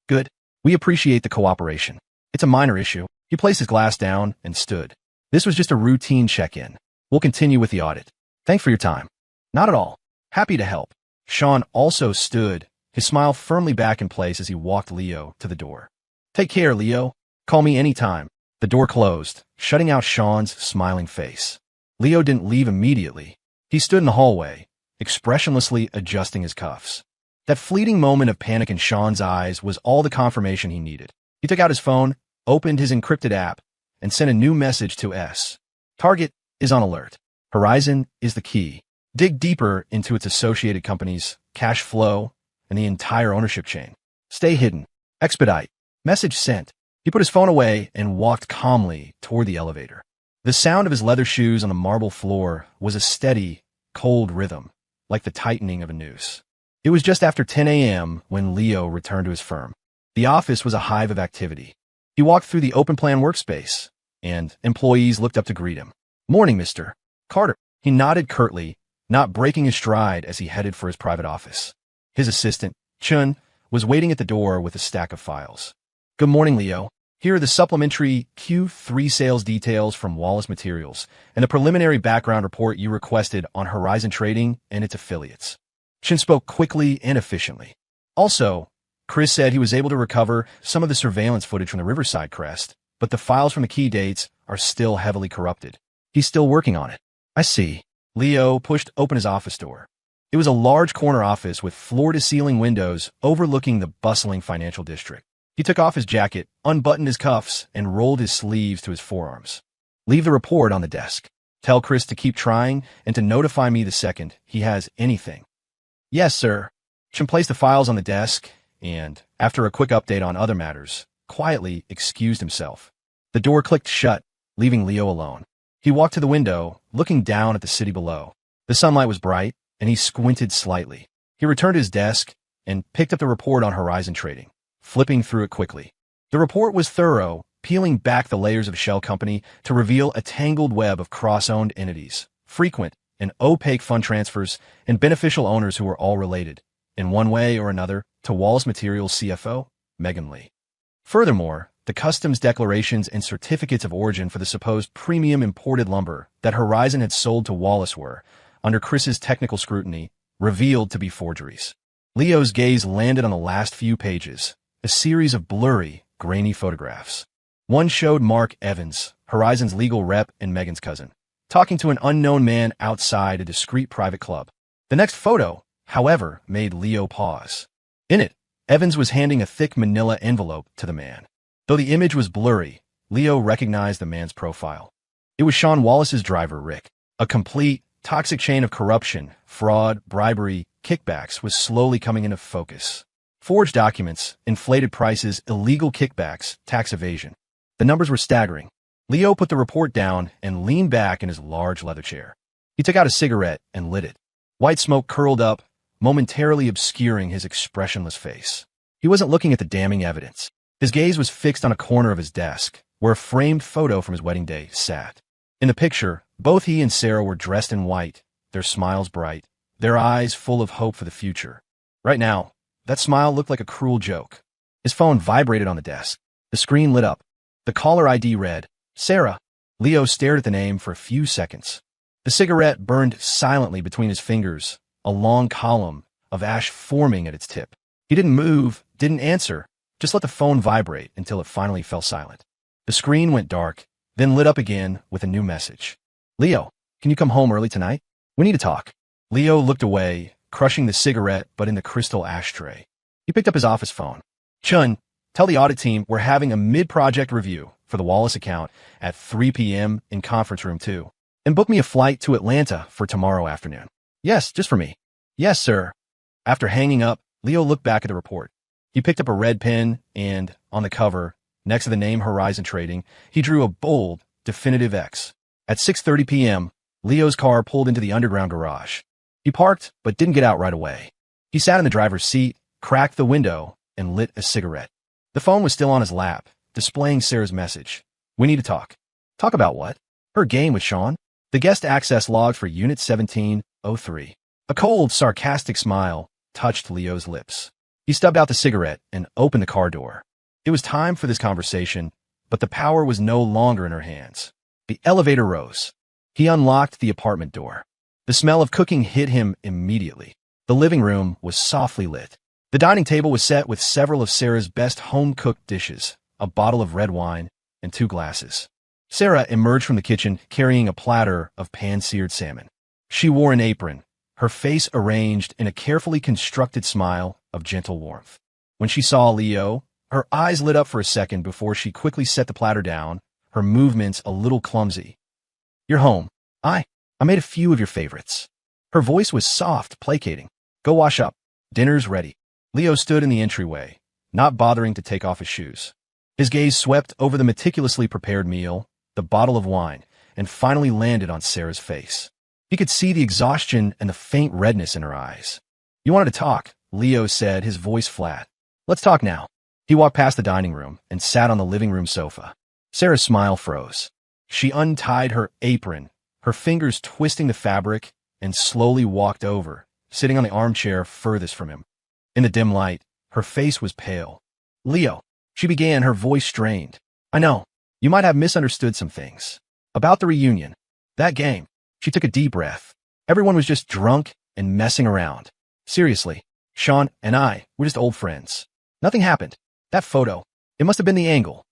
Good. We appreciate the cooperation. It's a minor issue. He placed his glass down and stood. This was just a routine check-in. We'll continue with the audit. Thanks for your time. Not at all. Happy to help. Sean also stood, his smile firmly back in place as he walked Leo to the door. Take care, Leo. Call me anytime. The door closed, shutting out Sean's smiling face. Leo didn't leave immediately. He stood in the hallway, expressionlessly adjusting his cuffs. That fleeting moment of panic in Sean's eyes was all the confirmation he needed. He took out his phone, opened his encrypted app, and sent a new message to S. Target is on alert. Horizon is the key. Dig deeper into its associated companies, cash flow, and the entire ownership chain. Stay hidden. Expedite. Message sent. He put his phone away and walked calmly toward the elevator. The sound of his leather shoes on the marble floor was a steady, cold rhythm, like the tightening of a noose. It was just after 10 a.m. when Leo returned to his firm. The office was a hive of activity. He walked through the open-plan workspace, and employees looked up to greet him. Morning, Mr. Carter. He nodded curtly, not breaking his stride as he headed for his private office. His assistant, Chun, was waiting at the door with a stack of files. Good morning, Leo. Here are the supplementary Q3 sales details from Wallace Materials and the preliminary background report you requested on Horizon Trading and its affiliates. Chun spoke quickly and efficiently. Also, Chris said he was able to recover some of the surveillance footage from the Riverside Crest, but the files from the key dates are still heavily corrupted. He's still working on it. I see. Leo pushed open his office door. It was a large corner office with floor-to-ceiling windows overlooking the bustling financial district. He took off his jacket, unbuttoned his cuffs, and rolled his sleeves to his forearms. Leave the report on the desk. Tell Chris to keep trying and to notify me the second he has anything. Yes, sir. Chun placed the files on the desk and, after a quick update on other matters, quietly excused himself. The door clicked shut, leaving Leo alone. He walked to the window, looking down at the city below. The sunlight was bright, and he squinted slightly. He returned to his desk and picked up the report on Horizon Trading, flipping through it quickly. The report was thorough, peeling back the layers of shell company to reveal a tangled web of cross-owned entities, frequent and opaque fund transfers, and beneficial owners who were all related, in one way or another, to Wallace Materials CFO, Megan Lee. Furthermore, the customs declarations and certificates of origin for the supposed premium imported lumber that Horizon had sold to Wallace were, under Chris's technical scrutiny, revealed to be forgeries. Leo's gaze landed on the last few pages, a series of blurry, grainy photographs. One showed Mark Evans, Horizon's legal rep and Megan's cousin, talking to an unknown man outside a discreet private club. The next photo, however, made Leo pause. In it, Evans was handing a thick manila envelope to the man. Though the image was blurry, Leo recognized the man's profile. It was Sean Wallace's driver, Rick. A complete, toxic chain of corruption, fraud, bribery, kickbacks was slowly coming into focus. Forged documents, inflated prices, illegal kickbacks, tax evasion. The numbers were staggering. Leo put the report down and leaned back in his large leather chair. He took out a cigarette and lit it. White smoke curled up, momentarily obscuring his expressionless face. He wasn't looking at the damning evidence. His gaze was fixed on a corner of his desk, where a framed photo from his wedding day sat. In the picture, both he and Sarah were dressed in white, their smiles bright, their eyes full of hope for the future. Right now, that smile looked like a cruel joke. His phone vibrated on the desk. The screen lit up. The caller ID read, Sarah. Leo stared at the name for a few seconds. The cigarette burned silently between his fingers, a long column of ash forming at its tip. He didn't move, didn't answer, just let the phone vibrate until it finally fell silent. The screen went dark, then lit up again with a new message. Leo, can you come home early tonight? We need to talk. Leo looked away, crushing the cigarette but in the crystal ashtray. He picked up his office phone. Chun, tell the audit team we're having a mid-project review for the Wallace account at 3 p.m. in conference room 2. And book me a flight to Atlanta for tomorrow afternoon. Yes, just for me. Yes, sir. After hanging up, Leo looked back at the report. He picked up a red pen and, on the cover, next to the name Horizon Trading, he drew a bold, definitive X. At 6:30 p.m., Leo's car pulled into the underground garage. He parked, but didn't get out right away. He sat in the driver's seat, cracked the window, and lit a cigarette. The phone was still on his lap, displaying Sarah's message. We need to talk. Talk about what? Her game with Sean? The guest access log for Unit 1703. A cold, sarcastic smile touched Leo's lips. He stubbed out the cigarette and opened the car door. It was time for this conversation, but the power was no longer in her hands. The elevator rose. He unlocked the apartment door. The smell of cooking hit him immediately. The living room was softly lit. The dining table was set with several of Sarah's best home-cooked dishes, a bottle of red wine, and 2 glasses. Sarah emerged from the kitchen carrying a platter of pan-seared salmon. She wore an apron, her face arranged in a carefully constructed smile of gentle warmth. When she saw Leo, her eyes lit up for a second before she quickly set the platter down, her movements a little clumsy. You're home. I made a few of your favorites. Her voice was soft, placating. Go wash up. Dinner's ready. Leo stood in the entryway, not bothering to take off his shoes. His gaze swept over the meticulously prepared meal, the bottle of wine, and finally landed on Sarah's face. He could see the exhaustion and the faint redness in her eyes. You wanted to talk, Leo said, his voice flat. Let's talk now. He walked past the dining room and sat on the living room sofa. Sarah's smile froze. She untied her apron, her fingers twisting the fabric, and slowly walked over, sitting on the armchair furthest from him. In the dim light, her face was pale. Leo, she began, her voice strained. I know, you might have misunderstood some things. About the reunion. That game. She took a deep breath. Everyone was just drunk and messing around. Seriously, Sean and I were just old friends. Nothing happened. That photo. It must have been the angle.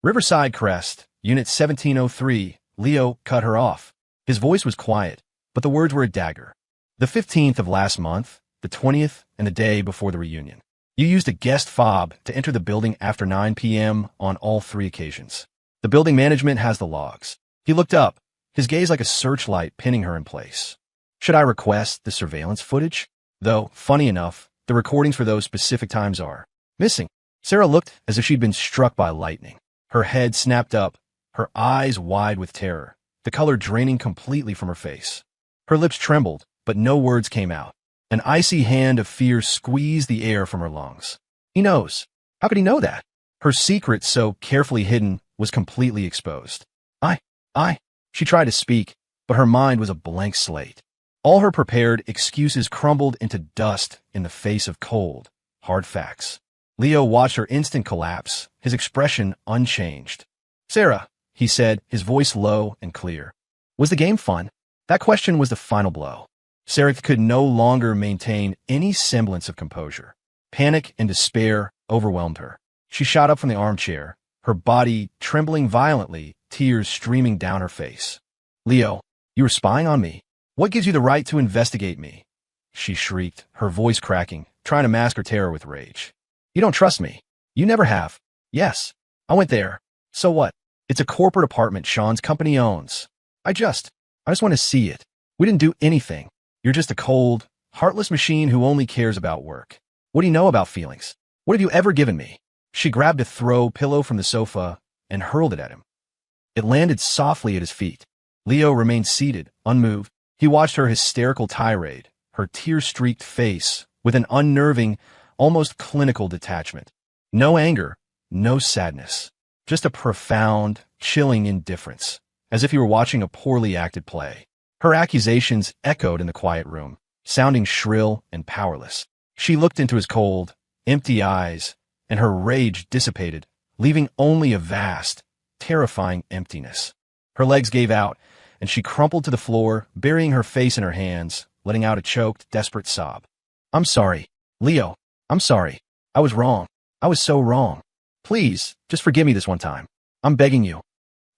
Riverside Crest, Unit 1703, Leo cut her off. His voice was quiet, but the words were a dagger. The 15th of last month, the 20th, and the day before the reunion. You used a guest fob to enter the building after 9 p.m. on all 3 occasions. The building management has the logs. He looked up, his gaze like a searchlight pinning her in place. Should I request the surveillance footage? Though, funny enough, the recordings for those specific times are missing. Sarah looked as if she'd been struck by lightning. Her head snapped up, her eyes wide with terror, the color draining completely from her face. Her lips trembled, but no words came out. An icy hand of fear squeezed the air from her lungs. He knows. How could he know that? Her secret, so carefully hidden, was completely exposed. She tried to speak, but her mind was a blank slate. All her prepared excuses crumbled into dust in the face of cold, hard facts. Leo watched her instant collapse, his expression unchanged. Sarah, he said, his voice low and clear. Was the game fun? That question was the final blow. Sarah could no longer maintain any semblance of composure. Panic and despair overwhelmed her. She shot up from the armchair, her body trembling violently, tears streaming down her face. Leo, you were spying on me. What gives you the right to investigate me? She shrieked, her voice cracking, trying to mask her terror with rage. You don't trust me. You never have. Yes, I went there. So what? It's a corporate apartment Sean's company owns. I just want to see it. We didn't do anything. You're just a cold, heartless machine who only cares about work. What do you know about feelings? What have you ever given me? She grabbed a throw pillow from the sofa and hurled it at him. It landed softly at his feet. Leo remained seated, unmoved. He watched her hysterical tirade, her tear-streaked face, with an unnerving, almost clinical detachment. No anger, no sadness. just a profound, chilling indifference, as if he were watching a poorly acted play. Her accusations echoed in the quiet room, sounding shrill and powerless. She looked into his cold, empty eyes, and her rage dissipated, leaving only a vast, terrifying emptiness. Her legs gave out, and she crumpled to the floor, burying her face in her hands, letting out a choked, desperate sob. "I'm sorry, Leo. I'm sorry. I was wrong. I was so wrong. Please, just forgive me this one time. I'm begging you,"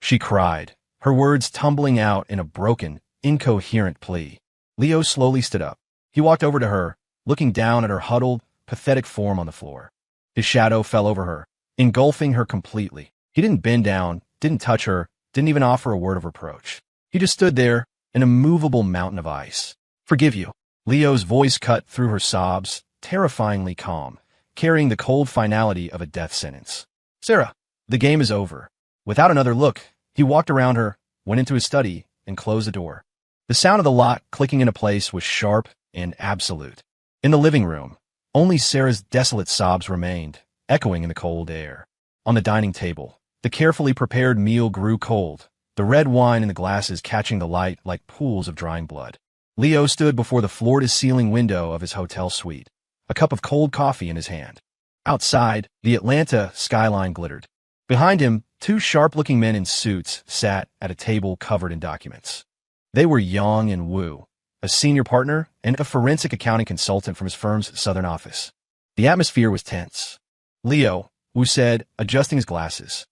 she cried, her words tumbling out in a broken, incoherent plea. Leo slowly stood up. He walked over to her, looking down at her huddled, pathetic form on the floor. His shadow fell over her, engulfing her completely. He didn't bend down, didn't touch her, didn't even offer a word of reproach. He just stood there, an immovable mountain of ice. "Forgive you." Leo's voice cut through her sobs, terrifyingly calm, carrying the cold finality of a death sentence. "Sarah, the game is over." Without another look, he walked around her, went into his study, and closed the door. The sound of the lock clicking into place was sharp and absolute. In the living room, only Sarah's desolate sobs remained, echoing in the cold air. On the dining table, the carefully prepared meal grew cold, the red wine in the glasses catching the light like pools of drying blood. Leo stood before the floor-to-ceiling window of his hotel suite, a cup of cold coffee in his hand. Outside, the Atlanta skyline glittered. Behind him, two sharp-looking men in suits sat at a table covered in documents. They were Yang and Wu, a senior partner and a forensic accounting consultant from his firm's southern office. The atmosphere was tense. "Leo," Wu said, adjusting his glasses.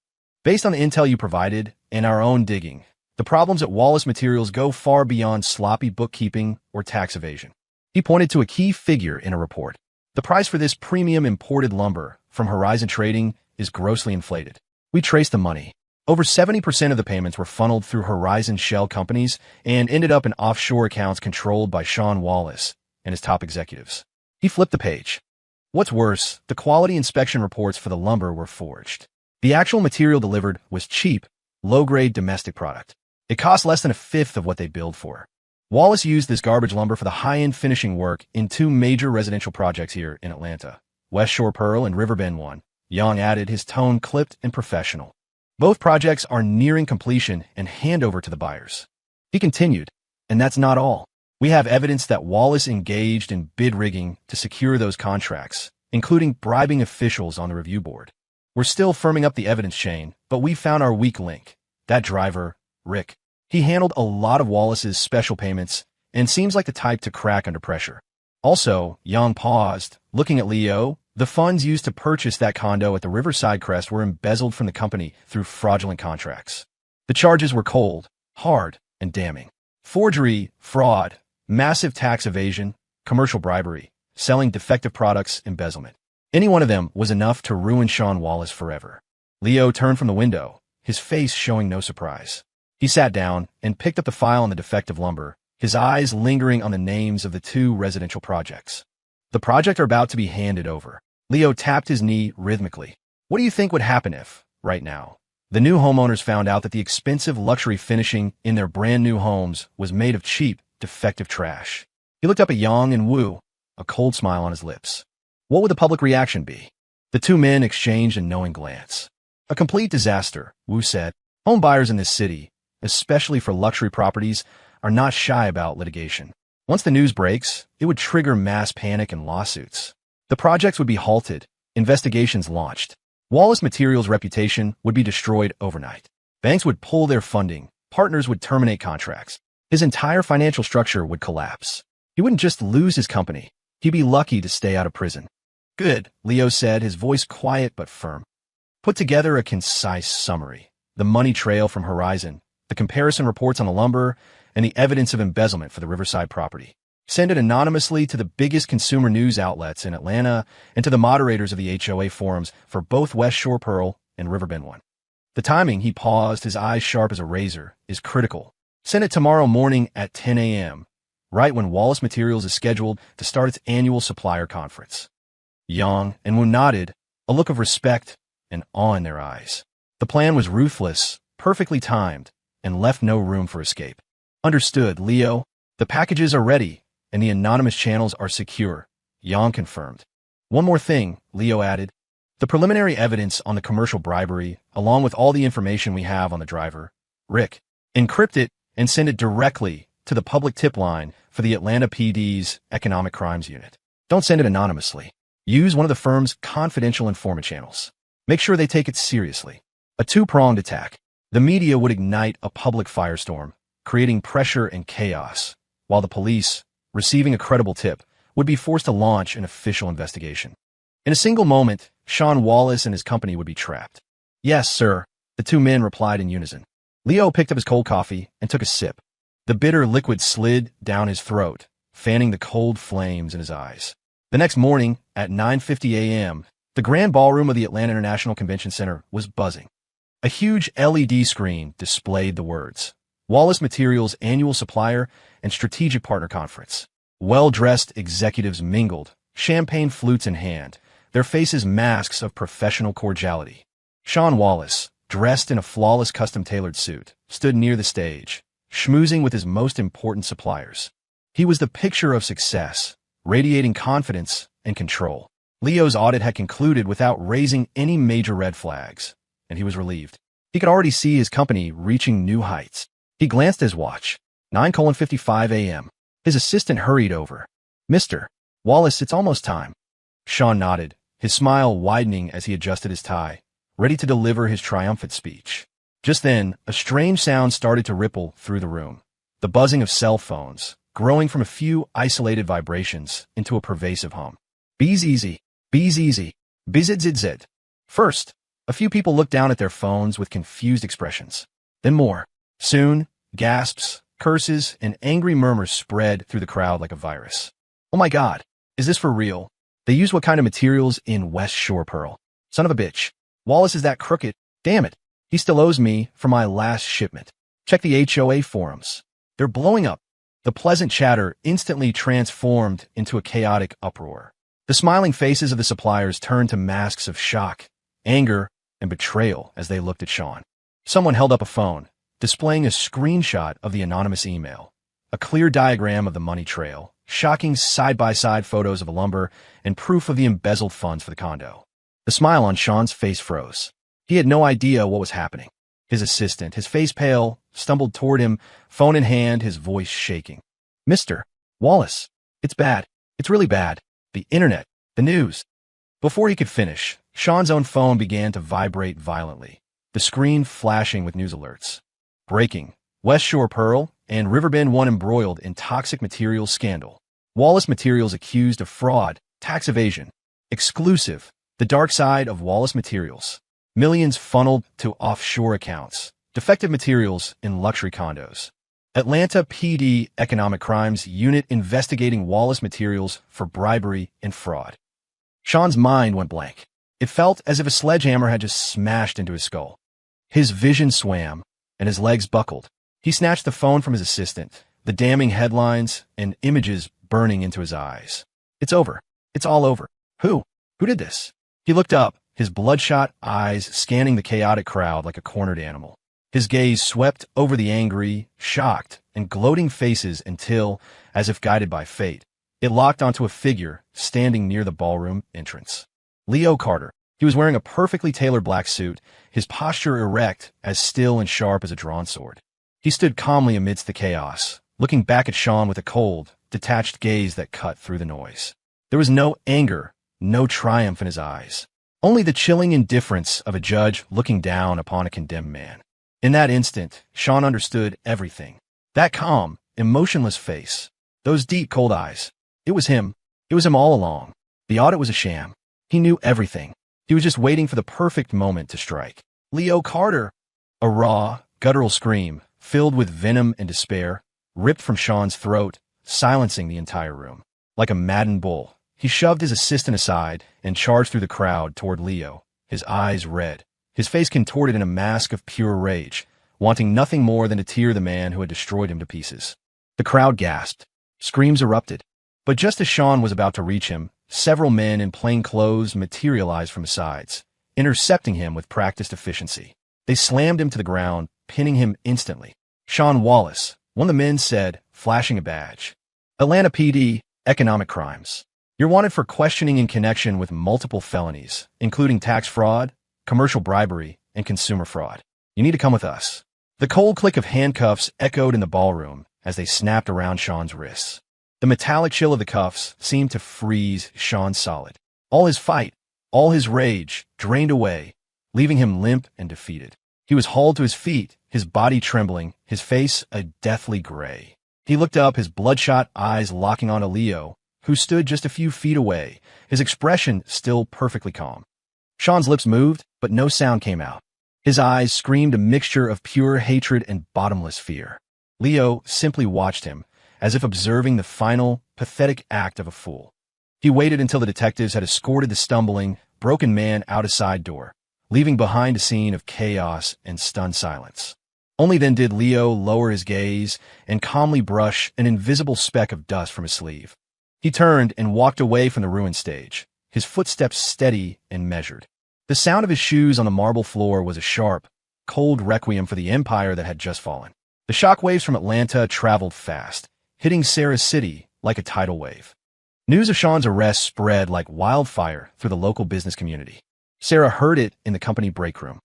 "Based on the intel you provided and our own digging, the problems at Wallace Materials go far beyond sloppy bookkeeping or tax evasion." He pointed to a key figure in a report. "The price for this premium imported lumber from Horizon Trading is grossly inflated. We traced the money. Over 70% of the payments were funneled through Horizon shell companies and ended up in offshore accounts controlled by Sean Wallace and his top executives." He flipped the page. What's worse, the quality inspection reports for the lumber were forged. The actual material delivered was cheap, low-grade domestic product. It cost less than a fifth of what they billed for. Wallace used this garbage lumber for the high-end finishing work in two major residential projects here in Atlanta, West Shore Pearl and Riverbend 1. Yang added, his tone clipped and professional. "Both projects are nearing completion and handover to the buyers." He continued, "And that's not all. We have evidence that Wallace engaged in bid rigging to secure those contracts, including bribing officials on the review board. We're still firming up the evidence chain, but we found our weak link. That driver, Rick. He handled a lot of Wallace's special payments and seems like the type to crack under pressure." Also, Yang paused, looking at Leo. "The funds used to purchase that condo at the Riverside Crest were embezzled from the company through fraudulent contracts. The charges were cold, hard, and damning. Forgery, fraud, massive tax evasion, commercial bribery, selling defective products, embezzlement. Any one of them was enough to ruin Sean Wallace forever." Leo turned from the window, his face showing no surprise. He sat down and picked up the file on the defective lumber, his eyes lingering on the names of the two residential projects. "The project are about to be handed over." Leo tapped his knee rhythmically. "What do you think would happen if, right now, the new homeowners found out that the expensive luxury finishing in their brand new homes was made of cheap, defective trash?" He looked up at Yang and Wu, a cold smile on his lips. "What would the public reaction be?" The two men exchanged a knowing glance. "A complete disaster," Wu said. "Home buyers in this city, especially for luxury properties, are not shy about litigation. Once the news breaks, it would trigger mass panic and lawsuits. The projects would be halted, investigations launched. Wallace Materials' reputation would be destroyed overnight. Banks would pull their funding, partners would terminate contracts. His entire financial structure would collapse. He wouldn't just lose his company, he'd be lucky to stay out of prison." "Good," Leo said, his voice quiet but firm. "Put together a concise summary. The money trail from Horizon, the comparison reports on the lumber, and the evidence of embezzlement for the Riverside property. Send it anonymously to the biggest consumer news outlets in Atlanta and to the moderators of the HOA forums for both West Shore Pearl and Riverbend 1. The timing," he paused, his eyes sharp as a razor, "is critical. Send it tomorrow morning at 10 a.m., right when Wallace Materials is scheduled to start its annual supplier conference." Yang and Wu nodded, a look of respect and awe in their eyes. The plan was ruthless, perfectly timed, and left no room for escape. "Understood, Leo. The packages are ready, and the anonymous channels are secure," Yang confirmed. "One more thing," Leo added. The preliminary evidence on the commercial bribery, along with all the information we have on the driver, Rick, encrypt it and send it directly to the public tip line for the Atlanta PD's Economic Crimes Unit. Don't send it anonymously. Use one of the firm's confidential informant channels. Make sure they take it seriously. A two-pronged attack. The media would ignite a public firestorm, creating pressure and chaos, while the police, receiving a credible tip, would be forced to launch an official investigation. In a single moment, Sean Wallace and his company would be trapped. Yes, sir, the two men replied in unison. Leo picked up his cold coffee and took a sip. The bitter liquid slid down his throat, fanning the cold flames in his eyes. The next morning, at 9:50 a.m., the grand ballroom of the Atlanta International Convention Center was buzzing. A huge LED screen displayed the words, Wallace Materials Annual Supplier and Strategic Partner Conference. Well-dressed executives mingled, champagne flutes in hand, their faces masks of professional cordiality. Sean Wallace, dressed in a flawless custom-tailored suit, stood near the stage, schmoozing with his most important suppliers. He was the picture of success, radiating confidence and control. Leo's audit had concluded without raising any major red flags, and he was relieved. He could already see his company reaching new heights. He glanced at his watch. 9:55 a.m. His assistant hurried over. Mr. Wallace, it's almost time. Sean nodded, his smile widening as he adjusted his tie, ready to deliver his triumphant speech. Just then, a strange sound started to ripple through the room. The buzzing of cell phones, growing from a few isolated vibrations into a pervasive hum. Bees easy, bizidzid. First, a few people looked down at their phones with confused expressions. Then more. Soon, gasps, curses, and angry murmurs spread through the crowd like a virus. Oh my God, is this for real? They use what kind of materials in West Shore Pearl? Son of a bitch. Wallace is that crooked. Damn it. He still owes me for my last shipment. Check the HOA forums. They're blowing up. The pleasant chatter instantly transformed into a chaotic uproar. The smiling faces of the suppliers turned to masks of shock, anger, and betrayal as they looked at Sean. Someone held up a phone, displaying a screenshot of the anonymous email, a clear diagram of the money trail, shocking side-by-side photos of a lumber, and proof of the embezzled funds for the condo. The smile on Sean's face froze. He had no idea what was happening. His assistant, his face pale, stumbled toward him, phone in hand, his voice shaking. Mr. Wallace, it's bad. It's really bad. The internet, the news. Before he could finish, Sean's own phone began to vibrate violently, the screen flashing with news alerts. Breaking. West Shore Pearl and Riverbend 1 embroiled in toxic materials scandal. Wallace Materials accused of fraud, tax evasion. Exclusive. The dark side of Wallace Materials. Millions funneled to offshore accounts. Defective materials in luxury condos. Atlanta PD Economic Crimes Unit investigating Wallace Materials for bribery and fraud. Sean's mind went blank. It felt as if a sledgehammer had just smashed into his skull. His vision swam, and his legs buckled. He snatched the phone from his assistant, the damning headlines and images burning into his eyes. It's over. It's all over. Who? Who did this? He looked up, his bloodshot eyes scanning the chaotic crowd like a cornered animal. His gaze swept over the angry, shocked, and gloating faces until, as if guided by fate, it locked onto a figure standing near the ballroom entrance. Leo Carter. He was wearing a perfectly tailored black suit, his posture erect, as still and sharp as a drawn sword. He stood calmly amidst the chaos, looking back at Sean with a cold, detached gaze that cut through the noise. There was no anger, no triumph in his eyes, only the chilling indifference of a judge looking down upon a condemned man. In that instant, Sean understood everything. That calm, emotionless face, those deep, cold eyes. It was him. It was him all along. The audit was a sham. He knew everything. He was just waiting for the perfect moment to strike. Leo Carter! A raw, guttural scream, filled with venom and despair, ripped from Sean's throat, silencing the entire room. Like a maddened bull, he shoved his assistant aside and charged through the crowd toward Leo, his eyes red, his face contorted in a mask of pure rage, wanting nothing more than to tear the man who had destroyed him to pieces. The crowd gasped. Screams erupted. But just as Sean was about to reach him, several men in plain clothes materialized from his sides, intercepting him with practiced efficiency. They slammed him to the ground, pinning him instantly. Sean Wallace, one of the men said, flashing a badge. Atlanta PD, Economic Crimes. You're wanted for questioning in connection with multiple felonies, including tax fraud, commercial bribery, and consumer fraud. You need to come with us. The cold click of handcuffs echoed in the ballroom as they snapped around Sean's wrists. The metallic chill of the cuffs seemed to freeze Sean solid. All his fight, all his rage, drained away, leaving him limp and defeated. He was hauled to his feet, his body trembling, his face a deathly gray. He looked up, his bloodshot eyes locking onto Leo, who stood just a few feet away, his expression still perfectly calm. Sean's lips moved, but no sound came out. His eyes screamed a mixture of pure hatred and bottomless fear. Leo simply watched him, as if observing the final, pathetic act of a fool. He waited until the detectives had escorted the stumbling, broken man out a side door, leaving behind a scene of chaos and stunned silence. Only then did Leo lower his gaze and calmly brush an invisible speck of dust from his sleeve. He turned and walked away from the ruined stage, his footsteps steady and measured. The sound of his shoes on the marble floor was a sharp, cold requiem for the empire that had just fallen. The shockwaves from Atlanta traveled fast, hitting Sarah's city like a tidal wave. News of Sean's arrest spread like wildfire through the local business community. Sarah heard it in the company break room.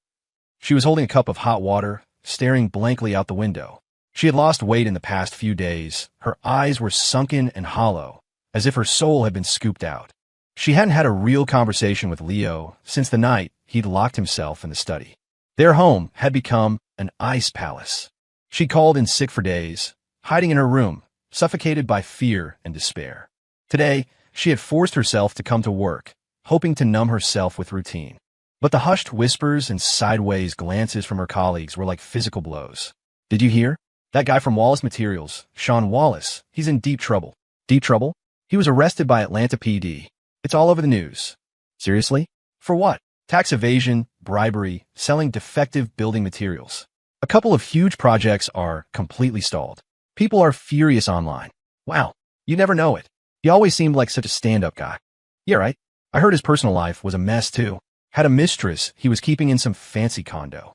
She was holding a cup of hot water, staring blankly out the window. She had lost weight in the past few days. Her eyes were sunken and hollow, as if her soul had been scooped out. She hadn't had a real conversation with Leo since the night he'd locked himself in the study. Their home had become an ice palace. She called in sick for days, hiding in her room, suffocated by fear and despair. Today, she had forced herself to come to work, hoping to numb herself with routine. But the hushed whispers and sideways glances from her colleagues were like physical blows. Did you hear? That guy from Wallace Materials, Sean Wallace, he's in deep trouble. Deep trouble? He was arrested by Atlanta PD. It's all over the news. Seriously? For what? Tax evasion, bribery, selling defective building materials. A couple of huge projects are completely stalled. People are furious online. Wow, you never know it. He always seemed like such a stand-up guy. Yeah, right. I heard his personal life was a mess too. Had a mistress he was keeping in some fancy condo.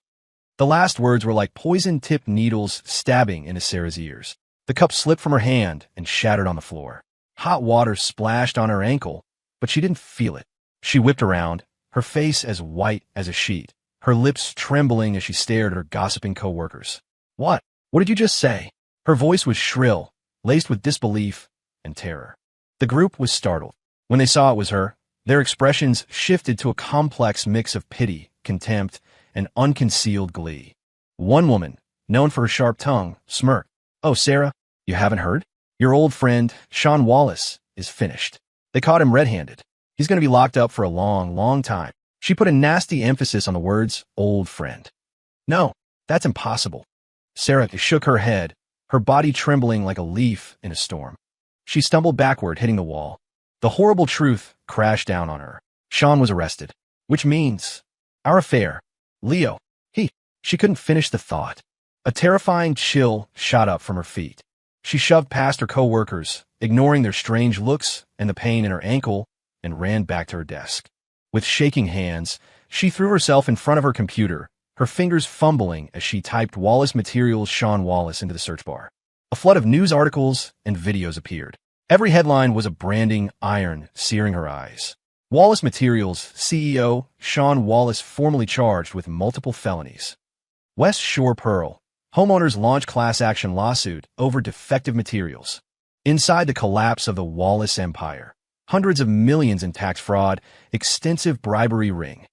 The last words were like poison-tipped needles stabbing into Sarah's ears. The cup slipped from her hand and shattered on the floor. Hot water splashed on her ankle, but she didn't feel it. She whipped around, her face as white as a sheet, her lips trembling as she stared at her gossiping co-workers. What? What did you just say? Her voice was shrill, laced with disbelief and terror. The group was startled. When they saw it was her, their expressions shifted to a complex mix of pity, contempt, and unconcealed glee. One woman, known for her sharp tongue, smirked. Oh, Sarah, you haven't heard? Your old friend, Sean Wallace, is finished. They caught him red-handed. He's going to be locked up for a long, long time. She put a nasty emphasis on the words, old friend. No, that's impossible. Sarah shook her head, her body trembling like a leaf in a storm. She stumbled backward, hitting the wall. The horrible truth crashed down on her. Sean was arrested. Which means, our affair. Leo. She couldn't finish the thought. A terrifying chill shot up from her feet. She shoved past her co-workers, ignoring their strange looks and the pain in her ankle, and ran back to her desk. With shaking hands, she threw herself in front of her computer, her fingers fumbling as she typed Wallace Materials Sean Wallace into the search bar. A flood of news articles and videos appeared. Every headline was a branding iron searing her eyes. Wallace Materials CEO Sean Wallace formally charged with multiple felonies. West Shore Pearl. Homeowners launch class action lawsuit over defective materials. Inside the collapse of the Wallace empire. Hundreds of millions in tax fraud, extensive bribery ring.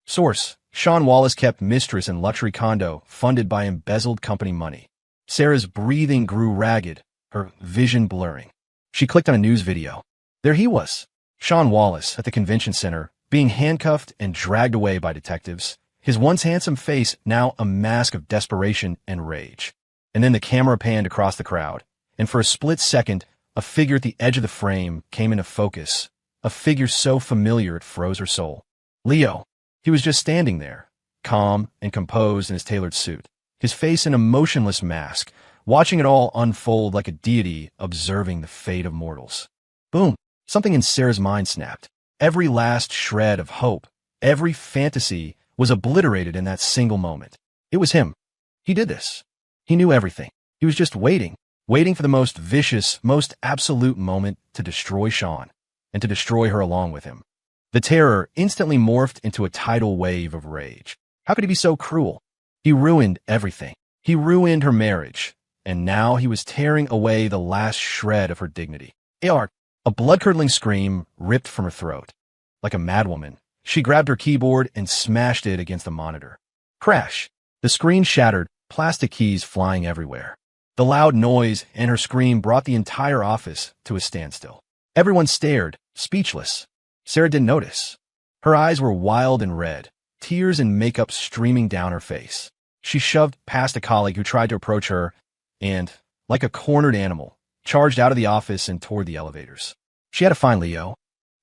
Source: Sean Wallace kept mistress in luxury condo funded by embezzled company money. Sarah's breathing grew ragged, her vision blurring. She clicked on a news video. There he was, Sean Wallace at the convention center, being handcuffed and dragged away by detectives, his once handsome face now a mask of desperation and rage. And then the camera panned across the crowd, and for a split second, a figure at the edge of the frame came into focus, a figure so familiar it froze her soul. Leo. He was just standing there, calm and composed in his tailored suit, his face in a motionless mask, watching it all unfold like a deity observing the fate of mortals. Boom! Something in Sarah's mind snapped. Every last shred of hope, every fantasy was obliterated in that single moment. It was him. He did this. He knew everything. He was just waiting for the most vicious, most absolute moment to destroy Sean. and to destroy her along with him. The terror instantly morphed into a tidal wave of rage. How could he be so cruel? He ruined everything. He ruined her marriage, and now he was tearing away the last shred of her dignity. A blood-curdling scream ripped from her throat. Like a madwoman, she grabbed her keyboard and smashed it against the monitor. Crash! The screen shattered, plastic keys flying everywhere. The loud noise and her scream brought the entire office to a standstill. Everyone stared, speechless. Sarah didn't notice. Her eyes were wild and red, tears and makeup streaming down her face. She shoved past a colleague who tried to approach her and, like a cornered animal, charged out of the office and toward the elevators. She had to find Leo.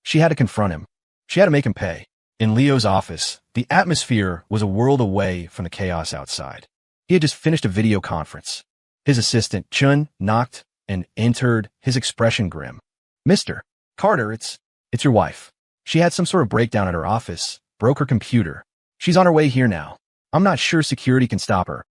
She had to confront him. She had to make him pay. In Leo's office, the atmosphere was a world away from the chaos outside. He had just finished a video conference. His assistant, Chun, knocked and entered, his expression grim. "Mr. Carter, it's your wife. She had some sort of breakdown at her office, broke her computer. She's on her way here now. I'm not sure security can stop her."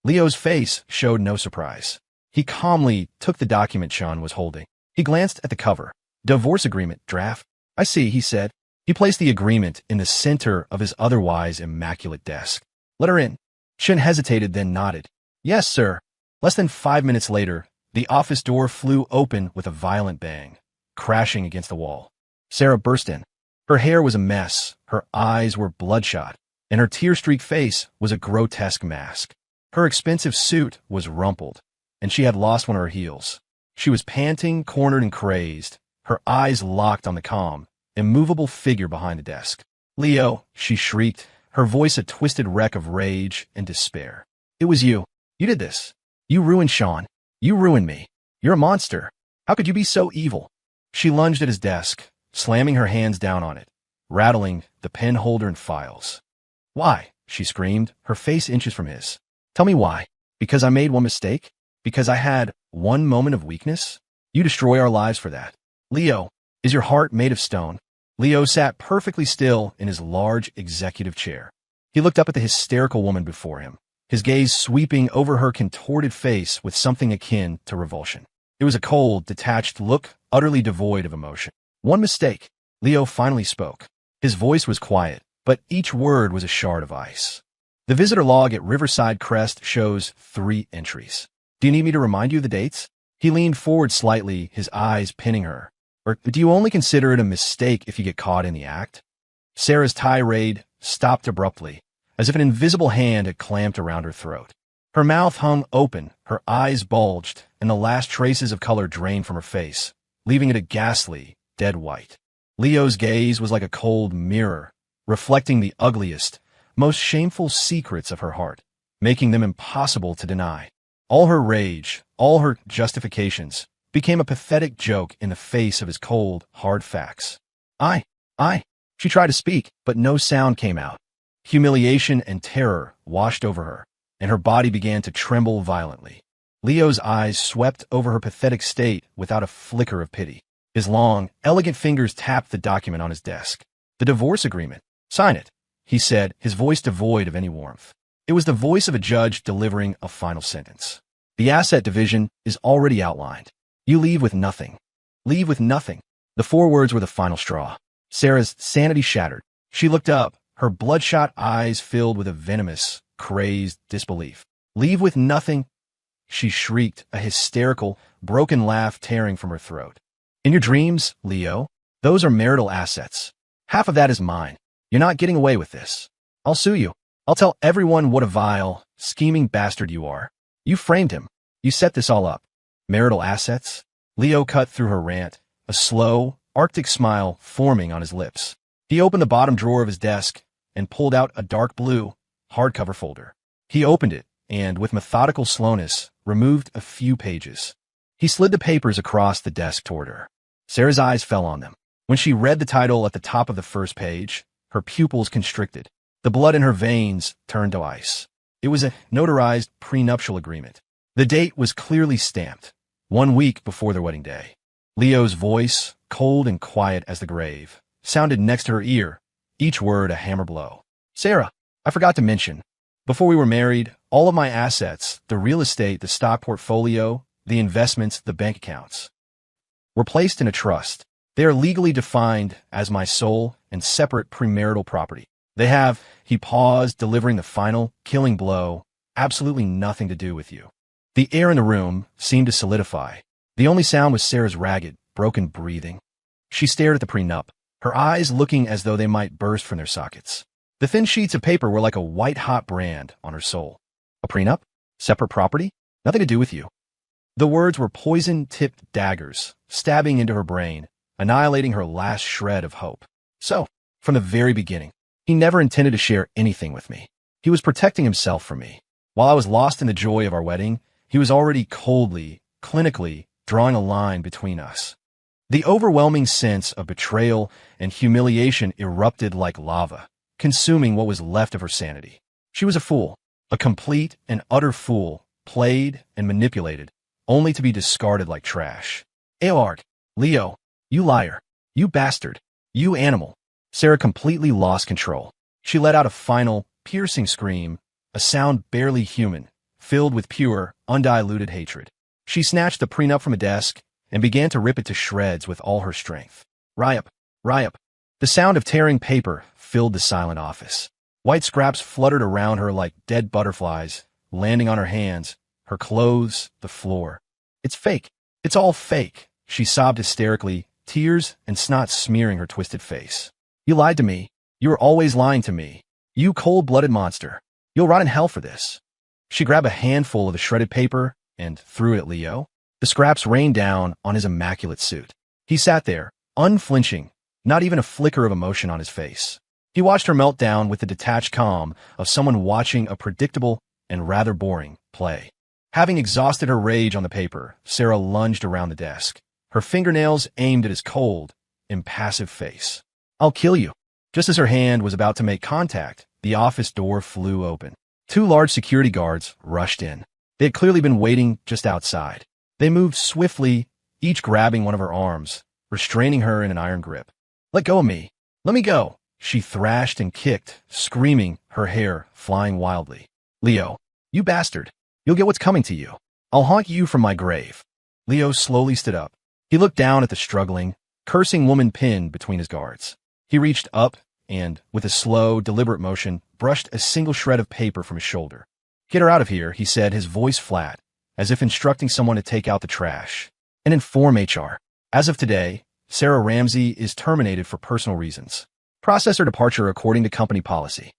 Leo's face showed no surprise. He calmly took the document Chun was holding. He glanced at the cover. "Divorce agreement, draft." "I see," he said. He placed the agreement in the center of his otherwise immaculate desk. "Let her in." Chun hesitated, then nodded. "Yes, sir." Less than 5 minutes later, the office door flew open with a violent bang, crashing against the wall. Sarah burst in. Her hair was a mess, her eyes were bloodshot, and her tear-streaked face was a grotesque mask. Her expensive suit was rumpled, and she had lost one of her heels. She was panting, cornered, and crazed, her eyes locked on the calm, immovable figure behind the desk. "Leo," she shrieked, her voice a twisted wreck of rage and despair. "It was you. You did this. You ruined Sean. You ruined me. You're a monster. How could you be so evil?" She lunged at his desk, slamming her hands down on it, rattling the pen holder and files. "Why?" she screamed, her face inches from his. "Tell me why. Because I made one mistake? Because I had one moment of weakness? You destroy our lives for that. Leo, is your heart made of stone?" Leo sat perfectly still in his large executive chair. He looked up at the hysterical woman before him, his gaze sweeping over her contorted face with something akin to revulsion. It was a cold, detached look, utterly devoid of emotion. "One mistake." Leo finally spoke. His voice was quiet, but each word was a shard of ice. "The visitor log at Riverside Crest shows 3 entries. Do you need me to remind you of the dates?" He leaned forward slightly, his eyes pinning her. "Or do you only consider it a mistake if you get caught in the act?" Sarah's tirade stopped abruptly, as if an invisible hand had clamped around her throat. Her mouth hung open, her eyes bulged, and the last traces of color drained from her face, leaving it a ghastly, dead white. Leo's gaze was like a cold mirror, reflecting the ugliest, most shameful secrets of her heart, making them impossible to deny. All her rage, all her justifications, became a pathetic joke in the face of his cold, hard facts. I. She tried to speak, but no sound came out. Humiliation and terror washed over her, and her body began to tremble violently. Leo's eyes swept over her pathetic state without a flicker of pity. His long, elegant fingers tapped the document on his desk. "The divorce agreement. Sign it," he said, his voice devoid of any warmth. It was the voice of a judge delivering a final sentence. "The asset division is already outlined. You leave with nothing. Leave with nothing." The 4 words were the final straw. Sarah's sanity shattered. She looked up, her bloodshot eyes filled with a venomous, crazed disbelief. "Leave with nothing?" she shrieked, a hysterical, broken laugh tearing from her throat. "In your dreams, Leo, those are marital assets. Half of that is mine. You're not getting away with this. I'll sue you. I'll tell everyone what a vile, scheming bastard you are. You framed him. You set this all up. Marital assets?" Leo cut through her rant, a slow, arctic smile forming on his lips. He opened the bottom drawer of his desk and pulled out a dark blue, hardcover folder. He opened it and, with methodical slowness, removed a few pages. He slid the papers across the desk toward her. Sarah's eyes fell on them. When she read the title at the top of the first page, her pupils constricted. The blood in her veins turned to ice. It was a notarized prenuptial agreement. The date was clearly stamped, 1 week before their wedding day. Leo's voice, cold and quiet as the grave, sounded next to her ear, each word a hammer blow. "Sarah, I forgot to mention, before we were married, all of my assets, the real estate, the stock portfolio, the investments, the bank accounts, were placed in a trust. They are legally defined as my sole and separate premarital property. They have, he paused, delivering the final, killing blow, absolutely nothing to do with you. The air in the room seemed to solidify. The only sound was Sarah's ragged, broken breathing. She stared at the prenup, her eyes looking as though they might burst from their sockets. The thin sheets of paper were like a white-hot brand on her soul. A prenup? Separate property? Nothing to do with you. The words were poison-tipped daggers, stabbing into her brain, annihilating her last shred of hope. So, from the very beginning, he never intended to share anything with me. He was protecting himself from me. While I was lost in the joy of our wedding, he was already coldly, clinically, drawing a line between us. The overwhelming sense of betrayal and humiliation erupted like lava, consuming what was left of her sanity. She was a fool, a complete and utter fool, played and manipulated, only to be discarded like trash. Aelard, Leo, you liar, you bastard, you animal. Sarah completely lost control. She let out a final, piercing scream, a sound barely human, filled with pure, undiluted hatred. She snatched the prenup from a desk and began to rip it to shreds with all her strength. Ryup, Ryup. The sound of tearing paper filled the silent office. White scraps fluttered around her like dead butterflies, landing on her hands, her clothes, the floor. It's fake. It's all fake, she sobbed hysterically, tears and snot smearing her twisted face. You lied to me. You were always lying to me. You cold-blooded monster. You'll rot in hell for this. She grabbed a handful of the shredded paper and threw it at Leo. The scraps rained down on his immaculate suit. He sat there, unflinching, not even a flicker of emotion on his face. He watched her melt down with the detached calm of someone watching a predictable and rather boring play. Having exhausted her rage on the paper, Sarah lunged around the desk, her fingernails aimed at his cold, impassive face. I'll kill you. Just as her hand was about to make contact, the office door flew open. 2 large security guards rushed in. They had clearly been waiting just outside. They moved swiftly, each grabbing one of her arms, restraining her in an iron grip. Let go of me. Let me go. She thrashed and kicked, screaming, her hair flying wildly. Leo, you bastard. You'll get what's coming to you. I'll haunt you from my grave. Leo slowly stood up. He looked down at the struggling, cursing woman pinned between his guards. He reached up and, with a slow, deliberate motion, brushed a single shred of paper from his shoulder. Get her out of here, he said, his voice flat, as if instructing someone to take out the trash. And inform HR. As of today, Sarah Ramsey is terminated for personal reasons. Process her departure according to company policy.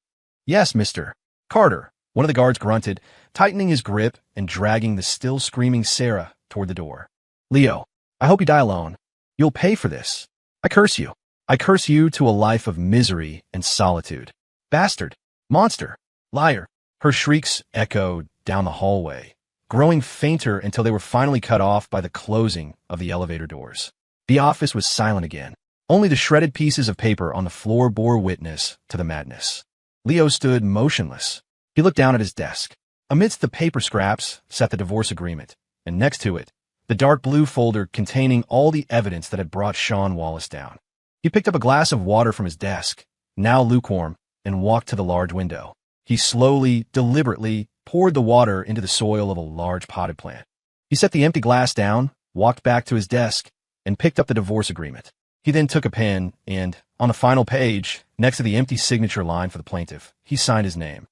Yes, Mr. Carter, one of the guards grunted, tightening his grip and dragging the still screaming Sarah toward the door. Leo, I hope you die alone. You'll pay for this. I curse you. I curse you to a life of misery and solitude. Bastard. Monster. Liar. Her shrieks echoed down the hallway, growing fainter until they were finally cut off by the closing of the elevator doors. The office was silent again. Only the shredded pieces of paper on the floor bore witness to the madness. Leo stood motionless. He looked down at his desk. Amidst the paper scraps sat the divorce agreement, and next to it, the dark blue folder containing all the evidence that had brought Sean Wallace down. He picked up a glass of water from his desk, now lukewarm, and walked to the large window. He slowly, deliberately poured the water into the soil of a large potted plant. He set the empty glass down, walked back to his desk, and picked up the divorce agreement. He then took a pen and, on the final page, next to the empty signature line for the plaintiff, he signed his name.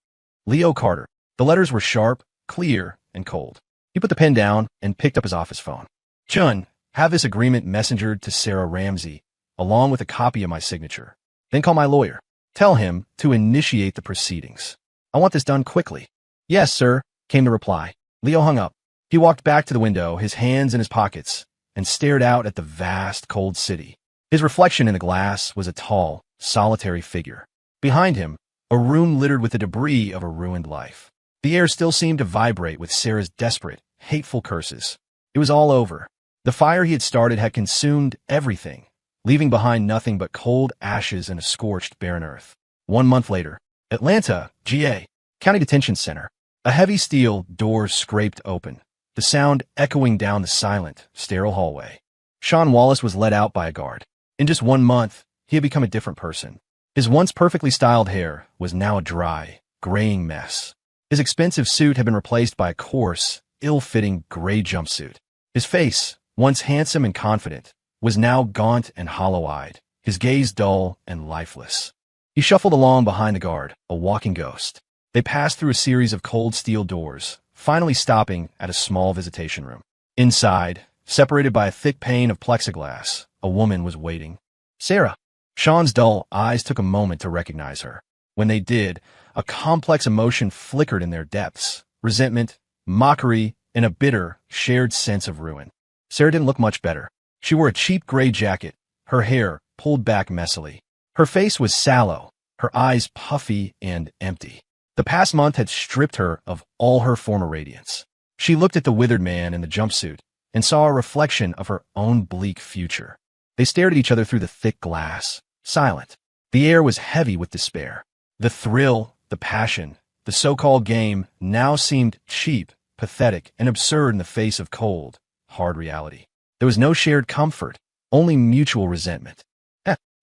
Leo Carter. The letters were sharp, clear, and cold. He put the pen down and picked up his office phone. Chun, have this agreement messengered to Sarah Ramsey, along with a copy of my signature. Then call my lawyer. Tell him to initiate the proceedings. I want this done quickly. Yes, sir, came the reply. Leo hung up. He walked back to the window, his hands in his pockets, and stared out at the vast, cold city. His reflection in the glass was a tall, solitary figure. Behind him, a room littered with the debris of a ruined life. The air still seemed to vibrate with Sarah's desperate, hateful curses. It was all over. The fire he had started had consumed everything, leaving behind nothing but cold ashes and a scorched, barren earth. 1 month later, Atlanta, GA, County Detention Center. A heavy steel door scraped open, the sound echoing down the silent, sterile hallway. Sean Wallace was let out by a guard. In just 1 month, he had become a different person. His once perfectly styled hair was now a dry, graying mess. His expensive suit had been replaced by a coarse, ill-fitting gray jumpsuit. His face, once handsome and confident, was now gaunt and hollow-eyed, his gaze dull and lifeless. He shuffled along behind the guard, a walking ghost. They passed through a series of cold steel doors, finally stopping at a small visitation room. Inside, separated by a thick pane of plexiglass, a woman was waiting. Sarah. Sean's dull eyes took a moment to recognize her. When they did, a complex emotion flickered in their depths: resentment, mockery, and a bitter, shared sense of ruin. Sarah didn't look much better. She wore a cheap gray jacket, her hair pulled back messily. Her face was sallow, her eyes puffy and empty. The past month had stripped her of all her former radiance. She looked at the withered man in the jumpsuit and saw a reflection of her own bleak future. They stared at each other through the thick glass, silent. The air was heavy with despair. The thrill, the passion, the so-called game now seemed cheap, pathetic, and absurd in the face of cold, hard reality. There was no shared comfort, only mutual resentment.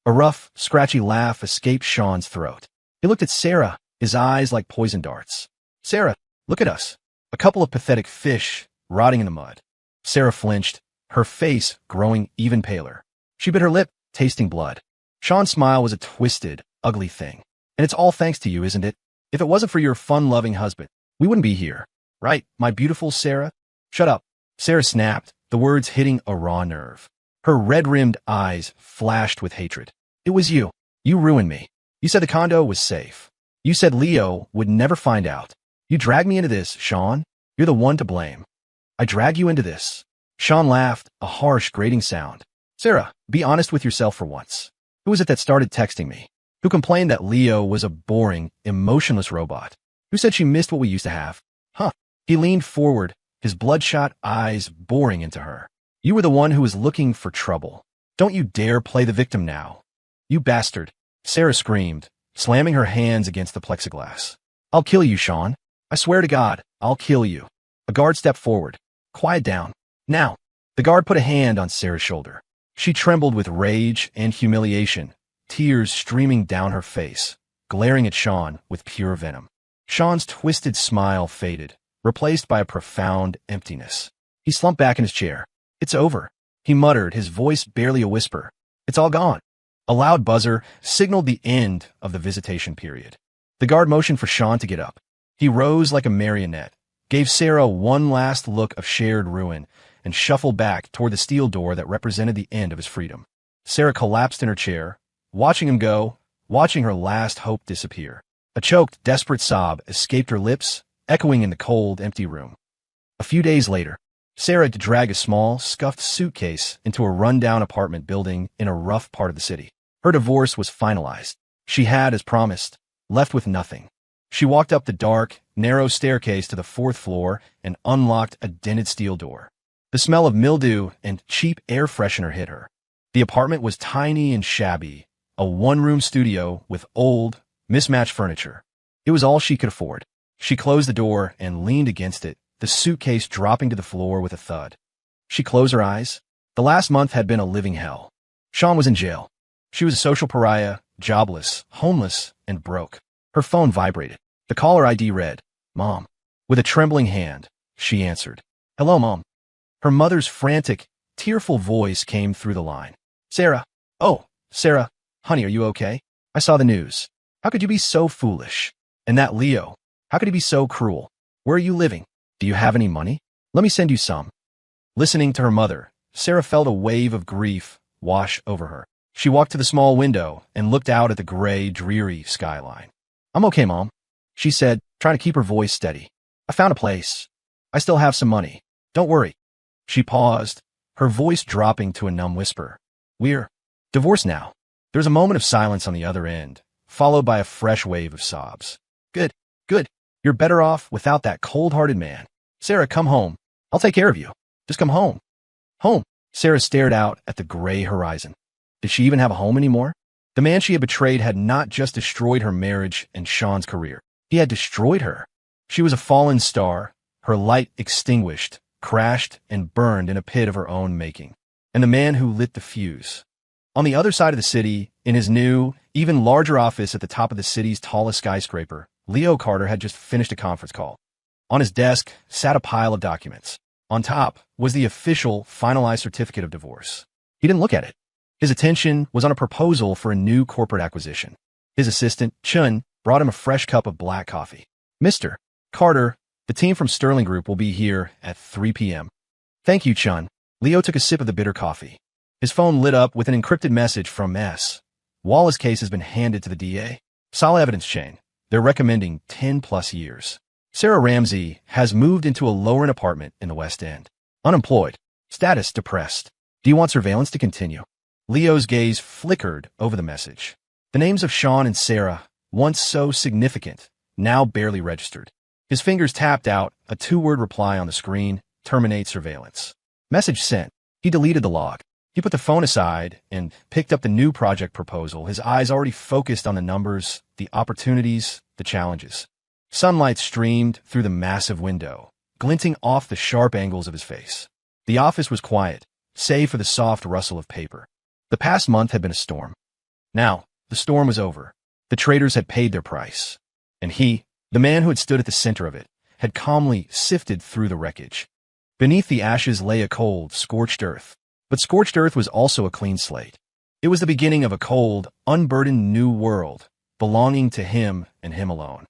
A rough, scratchy laugh escaped Sean's throat. He looked at Sarah, his eyes like poison darts. Sarah, look at us. A couple of pathetic fish, rotting in the mud. Sarah flinched, her face growing even paler. She bit her lip, tasting blood. Sean's smile was a twisted, ugly thing. And it's all thanks to you, isn't it? If it wasn't for your fun-loving husband, we wouldn't be here. Right, my beautiful Sarah? Shut up. Sarah snapped, the words hitting a raw nerve. Her red-rimmed eyes flashed with hatred. It was you. You ruined me. You said the condo was safe. You said Leo would never find out. You dragged me into this, Sean. You're the one to blame. I dragged you into this. Sean laughed, a harsh, grating sound. Sarah, be honest with yourself for once. Who was it that started texting me? Who complained that Leo was a boring, emotionless robot? Who said she missed what we used to have? Huh. He leaned forward, his bloodshot eyes boring into her. You were the one who was looking for trouble. Don't you dare play the victim now. You bastard. Sarah screamed, slamming her hands against the plexiglass. I'll kill you, Sean. I swear to God, I'll kill you. A guard stepped forward. Quiet down. Now. The guard put a hand on Sarah's shoulder. She trembled with rage and humiliation, tears streaming down her face, glaring at Sean with pure venom. Sean's twisted smile faded, replaced by a profound emptiness. He slumped back in his chair. It's over, he muttered, his voice barely a whisper. It's all gone. A loud buzzer signaled the end of the visitation period. The guard motioned for Sean to get up. He rose like a marionette, gave Sarah one last look of shared ruin, and shuffled back toward the steel door that represented the end of his freedom. Sarah collapsed in her chair, watching him go, watching her last hope disappear. A choked, desperate sob escaped her lips, echoing in the cold, empty room. A few days later, Sarah had to drag a small, scuffed suitcase into a rundown apartment building in a rough part of the city. Her divorce was finalized. She had, as promised, left with nothing. She walked up the dark, narrow staircase to the 4th floor and unlocked a dented steel door. The smell of mildew and cheap air freshener hit her. The apartment was tiny and shabby, a one-room studio with old, mismatched furniture. It was all she could afford. She closed the door and leaned against it, the suitcase dropping to the floor with a thud. She closed her eyes. The last month had been a living hell. Sean was in jail. She was a social pariah, jobless, homeless, and broke. Her phone vibrated. The caller ID read, Mom. With a trembling hand, she answered. Hello, Mom. Her mother's frantic, tearful voice came through the line. Sarah. Oh, Sarah. Honey, are you okay? I saw the news. How could you be so foolish? And that Leo. How could he be so cruel? Where are you living? Do you have any money? Let me send you some. Listening to her mother, Sarah felt a wave of grief wash over her. She walked to the small window and looked out at the gray, dreary skyline. I'm okay, Mom, she said, trying to keep her voice steady. I found a place. I still have some money. Don't worry. She paused, her voice dropping to a numb whisper. We're divorced now. There's a moment of silence on the other end, followed by a fresh wave of sobs. Good, good. You're better off without that cold-hearted man. Sarah, come home. I'll take care of you. Just come home. Home. Sarah stared out at the gray horizon. Did she even have a home anymore? The man she had betrayed had not just destroyed her marriage and Sean's career. He had destroyed her. She was a fallen star, her light extinguished, crashed, and burned in a pit of her own making. And the man who lit the fuse. On the other side of the city, in his new, even larger office at the top of the city's tallest skyscraper, Leo Carter had just finished a conference call. On his desk sat a pile of documents. On top was the official, finalized certificate of divorce. He didn't look at it. His attention was on a proposal for a new corporate acquisition. His assistant, Chun, brought him a fresh cup of black coffee. Mr. Carter, the team from Sterling Group will be here at 3 p.m. Thank you, Chun. Leo took a sip of the bitter coffee. His phone lit up with an encrypted message from S. Wallace's case has been handed to the DA. Solid evidence chain. They're recommending 10+ years. Sarah Ramsey has moved into a lower-end apartment in the West End. Unemployed. Status depressed. Do you want surveillance to continue? Leo's gaze flickered over the message. The names of Sean and Sarah, once so significant, now barely registered. His fingers tapped out a 2-word reply on the screen, terminate surveillance. Message sent. He deleted the log. He put the phone aside and picked up the new project proposal, his eyes already focused on the numbers, the opportunities, the challenges. Sunlight streamed through the massive window, glinting off the sharp angles of his face. The office was quiet, save for the soft rustle of paper. The past month had been a storm. Now, the storm was over. The traders had paid their price. And he, the man who had stood at the center of it, had calmly sifted through the wreckage. Beneath the ashes lay a cold, scorched earth. But scorched earth was also a clean slate. It was the beginning of a cold, unburdened new world, belonging to him and him alone.